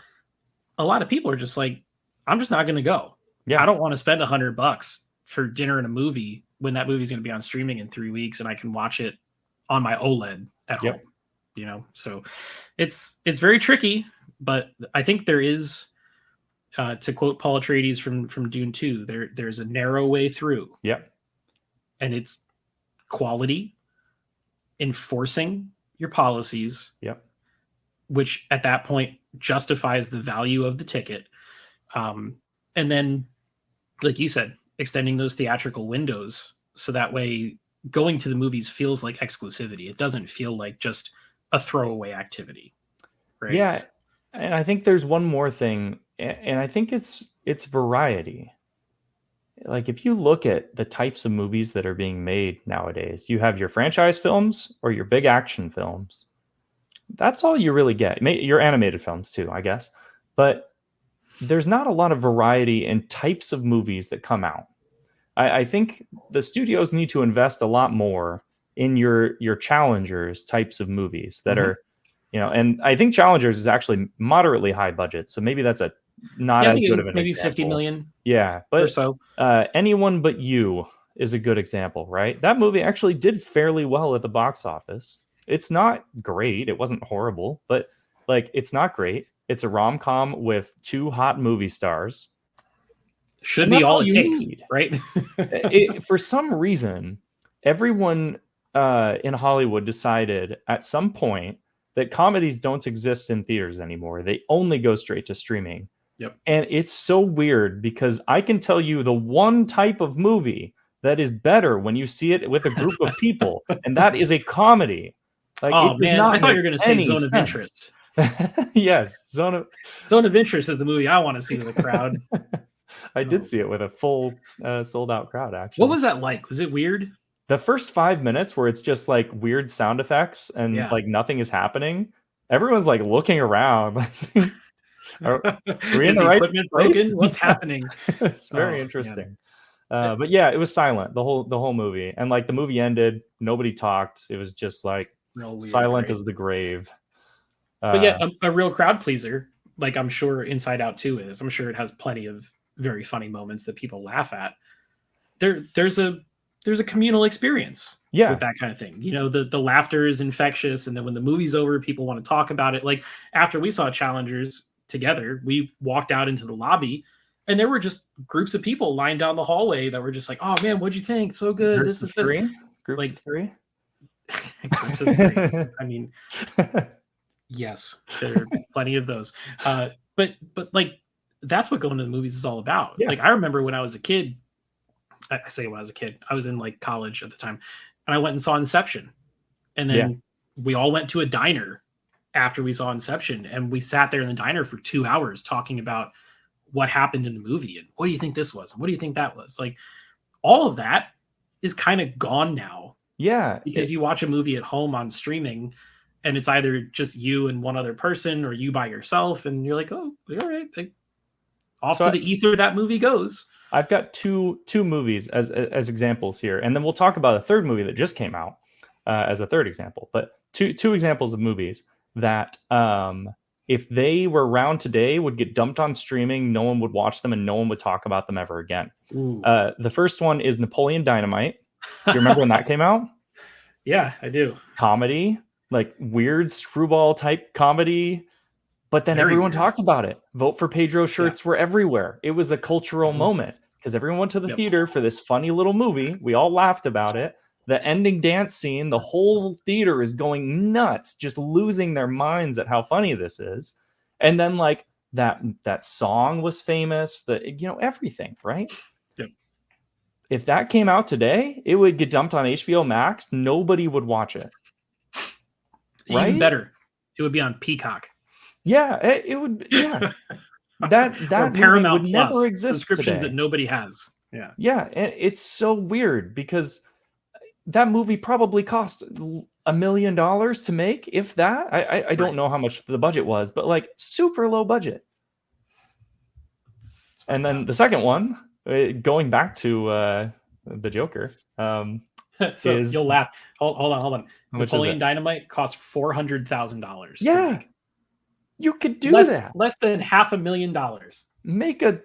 a lot of people are just like, I'm just not going to go. Yeah. I don't want to spend $100 for dinner and a movie when that movie's going to be on streaming in 3 weeks and I can watch it on my OLED at Yep. home. So it's very tricky, but I think there is, to quote Paul Atreides from Dune 2, there's a narrow way through. Yep. And it's quality, enforcing your policies. Yep. Which at that point justifies the value of the ticket. And then, like you said, extending those theatrical windows so that way going to the movies feels like exclusivity. It doesn't feel like just a throwaway activity. Right? Yeah. And I think there's one more thing, and I think it's variety. Like if you look at the types of movies that are being made nowadays, you have your franchise films or your big action films. That's all you really get. Your animated films too, I guess. But there's not a lot of variety in types of movies that come out. I think the studios need to invest a lot more in your challengers types of movies that are, and I think challengers is actually moderately high budget, so maybe that's not I as think it good was of an maybe 50 example. million. Yeah, or but so. Anyone But You is a good example, right? That movie actually did fairly well at the box office. It's not great. It wasn't horrible, but like it's not great. It's a rom-com with 2 hot movie stars. Should be all it takes, right? For some reason, everyone in Hollywood decided at some point that comedies don't exist in theaters anymore. They only go straight to streaming. Yep. And it's so weird because I can tell you the one type of movie that is better when you see it with a group of people, and that is a comedy. Like, Oh it does man, I not thought you make were going to say any Zone of sense. Interest. Yes, Zone of Interest is the movie I want to see with a crowd. I did see it with a full sold out crowd, actually. What was that like? Was it weird? The first 5 minutes where it's just like weird sound effects and like nothing is happening, everyone's like looking around. Are we in Is the the right equipment place? broken? What's happening? It's very Oh, interesting. man. But yeah, it was silent the whole movie, and like the movie ended, nobody talked. It was just like Real weird, silent right? as the grave. But yet, a real crowd pleaser, like I'm sure Inside Out 2 is. I'm sure it has plenty of very funny moments that people laugh at. There's a communal experience with that kind of thing. You know, the laughter is infectious, and then when the movie's over, people want to talk about it. Like after we saw Challengers together, we walked out into the lobby, and there were just groups of people lined down the hallway that were just like, "Oh man, what'd you think? So good. Groups of three. Groups of three. Groups of three. I mean, yes, there are plenty of those. But like that's what going to the movies is all about. Yeah. Like I remember when I was a kid. I say when I was a kid, I was in like college at the time, and I went and saw Inception, and then we all went to a diner after we saw Inception, and we sat there in the diner for 2 hours talking about what happened in the movie and what do you think this was and what do you think that was. Like all of that is kind of gone now. Yeah, because you watch a movie at home on streaming, and it's either just you and one other person or you by yourself, and you're like, oh, all right, like, off to the ether that movie goes. I've got two movies as examples here, and then we'll talk about a third movie that just came out as a third example. But two examples of movies that, if they were around today, would get dumped on streaming. No one would watch them, and no one would talk about them ever again. The first one is Napoleon Dynamite. Do you remember when that came out? Yeah, I do. Comedy, like weird screwball type comedy. But then everyone talked about it. Vote for Pedro shirts were everywhere. It was a cultural moment because everyone went to the theater for this funny little movie. We all laughed about it. The ending dance scene, the whole theater is going nuts, just losing their minds at how funny this is. And then like that song was famous, everything, right? Yep. If that came out today, it would get dumped on HBO Max. Nobody would watch it. Right? Even better, it would be on Peacock. Yeah, it would. Yeah, that or Paramount would Plus, never exist subscriptions today. that nobody has. Yeah, and it's so weird because that movie probably cost $1 million to make, if that. I don't know how much the budget was, but like super low budget. And then the second one, going back to the Joker, so you'll laugh. Hold on. Napoleon Dynamite cost $400,000. Yeah. You could do that. Less than $500,000. Make a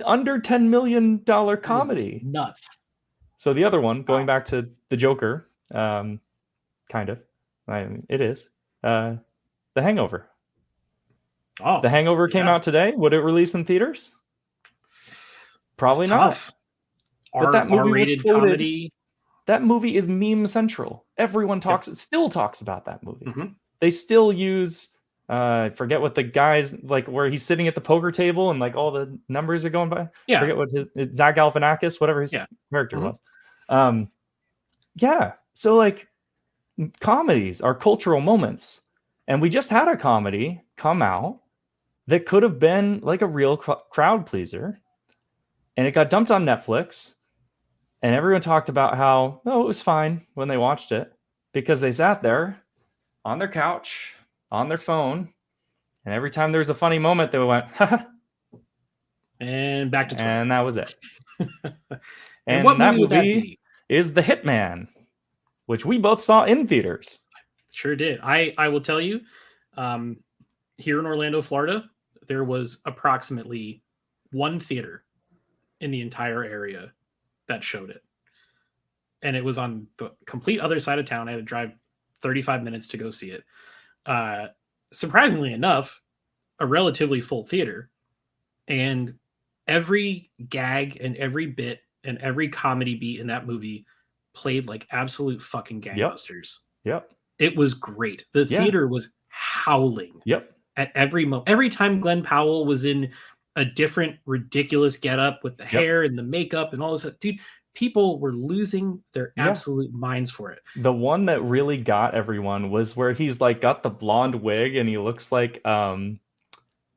under $10 million comedy. Nuts. So the other one, going back to the Joker, kind of, it is The Hangover. Oh, The Hangover came out today. Would it release in theaters? Probably not. But that movie was quoted. Comedy. That movie is meme central. Everyone still talks about that movie. Mm-hmm. They still use. I forget what the guy's like, where he's sitting at the poker table and like all the numbers are going by. Yeah. Forget what Zach Galifianakis, whatever his character was. Yeah. So like comedies are cultural moments. And we just had a comedy come out that could have been like a real crowd pleaser. And it got dumped on Netflix. And everyone talked about how, it was fine when they watched it because they sat there on their couch, on their phone, and every time there was a funny moment, they went, and back to Twitter. And that was it. and what that movie would that be? Is The Hitman, which we both saw in theaters. Sure did. I will tell you, here in Orlando, Florida, there was approximately one theater in the entire area that showed it. And it was on the complete other side of town. I had to drive 35 minutes to go see it. Surprisingly enough, a relatively full theater, and every gag and every bit and every comedy beat in that movie played like absolute fucking gangbusters. Yep. It was great. The theater was howling. Yep. At every moment. Every time Glenn Powell was in a different ridiculous getup with the hair and the makeup and all this, dude, people were losing their Yeah. absolute minds for it. The one that really got everyone was where he's like got the blonde wig and he looks like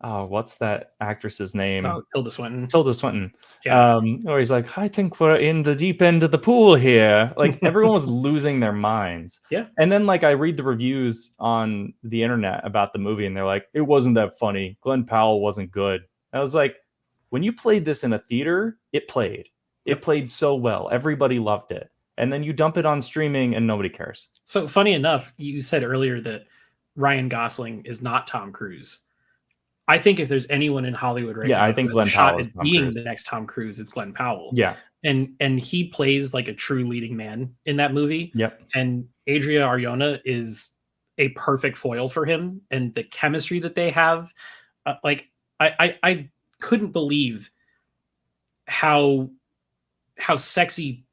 what's that actress's name? Oh, Tilda Swinton. Tilda Swinton. Yeah. Or he's like, I think we're in the deep end of the pool here. Like everyone was losing their minds. Yeah. And then like I read the reviews on the internet about the movie and they're like, it wasn't that funny. Glenn Powell wasn't good. I was like, when you played this in a theater, it played. It Yep. played so well. Everybody loved it. And then you dump it on streaming and nobody cares. So funny enough, you said earlier that Ryan Gosling is not Tom Cruise. I think if there's anyone in Hollywood right now I think who has Glenn a shot Powell is at Tom being Cruise. the next Tom Cruise, it's Glenn Powell. Yeah. And he plays like a true leading man in that movie. Yep. And Adria Arjona is a perfect foil for him, and the chemistry that they have, I couldn't believe how sexy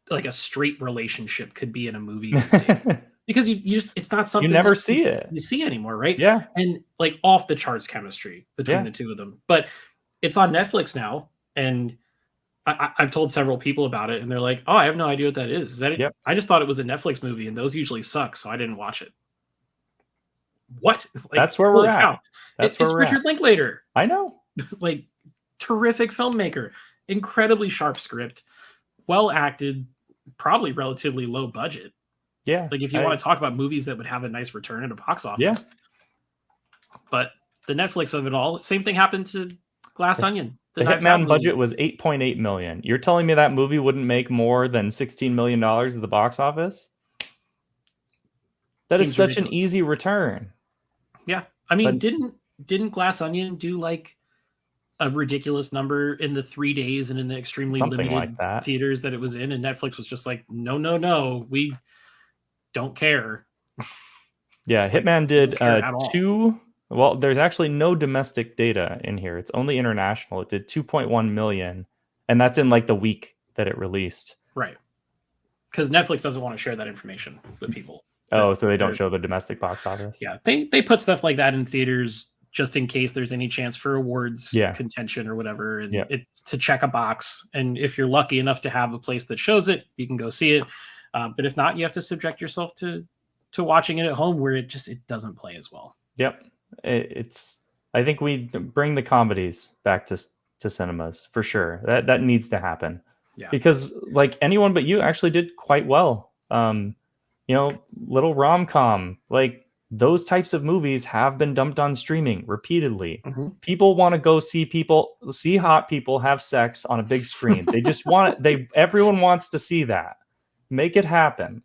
like a straight relationship could be in a movie these days. Because you just, it's not something You never that see it. you see anymore, right? Yeah. And like off the charts chemistry between the two of them. But it's on Netflix now, and I've told several people about it, and they're like, "Oh, I have no idea what that is. Is that it? Yep. I just thought it was a Netflix movie, and those usually suck, so I didn't watch it." What? Like, that's where we're at. It's Richard Linklater. I know. Like, terrific filmmaker, incredibly sharp script, well acted, probably relatively low budget. Yeah. Like if you want to talk about movies that would have a nice return at a box office. Yeah. But the Netflix of it all, same thing happened to Glass Onion. The Hitman budget was $8.8 million. You're telling me that movie wouldn't make more than $16 million at the box office? That is such ridiculous. An easy return. Yeah. I mean, didn't Glass Onion do like a ridiculous number in the 3 days and in the extremely limited like theaters that it was in? And Netflix was just like, no, we don't care. Yeah, Hitman did 2. Well, there's actually no domestic data in here. It's only international. It did 2.1 million, and that's in like the week that it released. Right. Because Netflix doesn't want to share that information with people. Oh, so they don't show the domestic box office? Yeah, they put stuff like that in theaters just in case there's any chance for awards contention or whatever, and it's to check a box. And if you're lucky enough to have a place that shows it, you can go see it. But if not, you have to subject yourself to watching it at home, where it doesn't play as well. Yep. I think we bring the comedies back to cinemas for sure. That needs to happen. Yeah. Because like Anyone But You actually did quite well. Little rom-com, like those types of movies have been dumped on streaming repeatedly. Mm-hmm. People want to go see hot people have sex on a big screen. They just want it. Everyone wants to see that. Make it happen.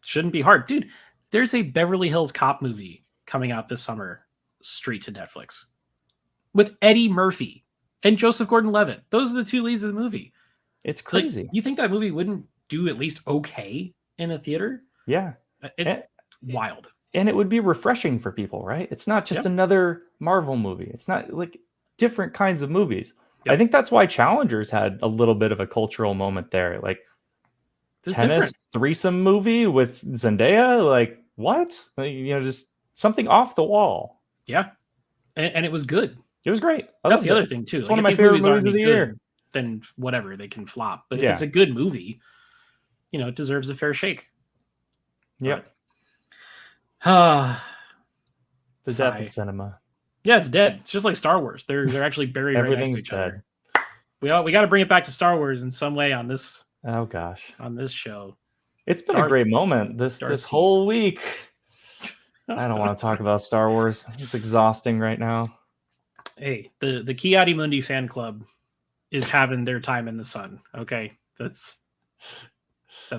Shouldn't be hard. Dude, there's a Beverly Hills Cop movie coming out this summer straight to Netflix with Eddie Murphy and Joseph Gordon-Levitt. Those are the two leads of the movie. It's crazy. Like, you think that movie wouldn't do at least okay in a theater? Yeah. Wild. And it would be refreshing for people, right? It's not just another Marvel movie. It's not like different kinds of movies. Yep. I think that's why Challengers had a little bit of a cultural moment there. Like tennis threesome movie with Zendaya. Like what? Just something off the wall. Yeah. And it was good. It was great. That's the other thing too. It's one of my favorite movies of the year. Then whatever, they can flop. But if it's a good movie, it deserves a fair shake. Yep. The death of cinema. Yeah, it's dead. It's just like Star Wars. They're actually buried right next to each other. We got to bring it back to Star Wars in some way on this. Oh gosh, on this show. It's been a great moment this whole week. I don't want to talk about Star Wars. It's exhausting right now. Hey, the Kiadi Mundi fan club is having their time in the sun. Okay, that's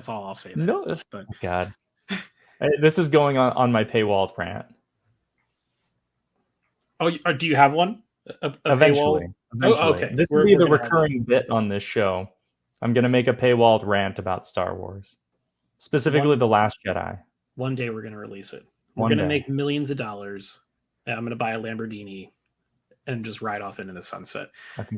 all I'll say. No, but God, this is going on my paywall rant. Oh, do you have one? Eventually. Oh, okay. This will be the recurring bit on this show. I'm going to make a paywalled rant about Star Wars, specifically The Last Jedi. One day we're going to release it. We're going to make millions of dollars. And I'm going to buy a Lamborghini and just ride off into the sunset.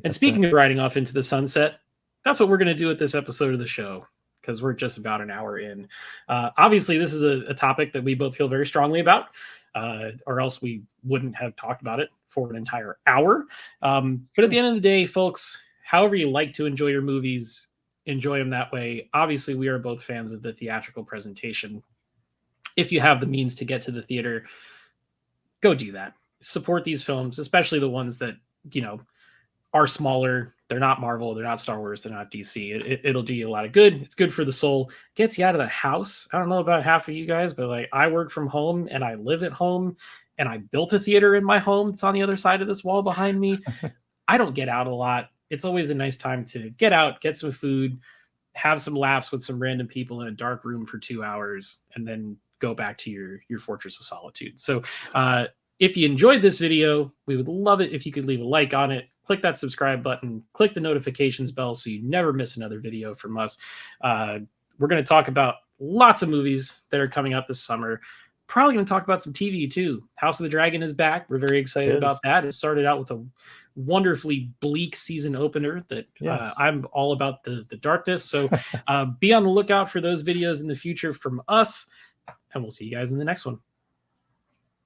And speaking of riding off into the sunset, that's what we're going to do with this episode of the show, because we're just about an hour in. Obviously, this is a topic that we both feel very strongly about, or else we wouldn't have talked about it for an entire hour. But at the end of the day, folks, however you like to enjoy your movies, enjoy them that way. Obviously, we are both fans of the theatrical presentation. If you have the means to get to the theater, go do that. Support these films, especially the ones that, you know, are smaller. They're not Marvel, they're not Star Wars, they're not DC. It'll do you a lot of good. It's good for the soul. Gets you out of the house. I don't know about half of you guys, but like, I work from home and I live at home, and I built a theater in my home. It's on the other side of this wall behind me. I don't get out a lot. It's always a nice time to get out, get some food, have some laughs with some random people in a dark room for 2 hours, and then go back to your fortress of solitude. So if you enjoyed this video, we would love it if you could leave a like on it, click that subscribe button, click the notifications bell so you never miss another video from us. We're going to talk about lots of movies that are coming up this summer. Probably going to talk about some TV too. House of the Dragon is back. We're very excited about that. It started out with a wonderfully bleak season opener that I'm all about the darkness. So be on the lookout for those videos in the future from us, and we'll see you guys in the next one.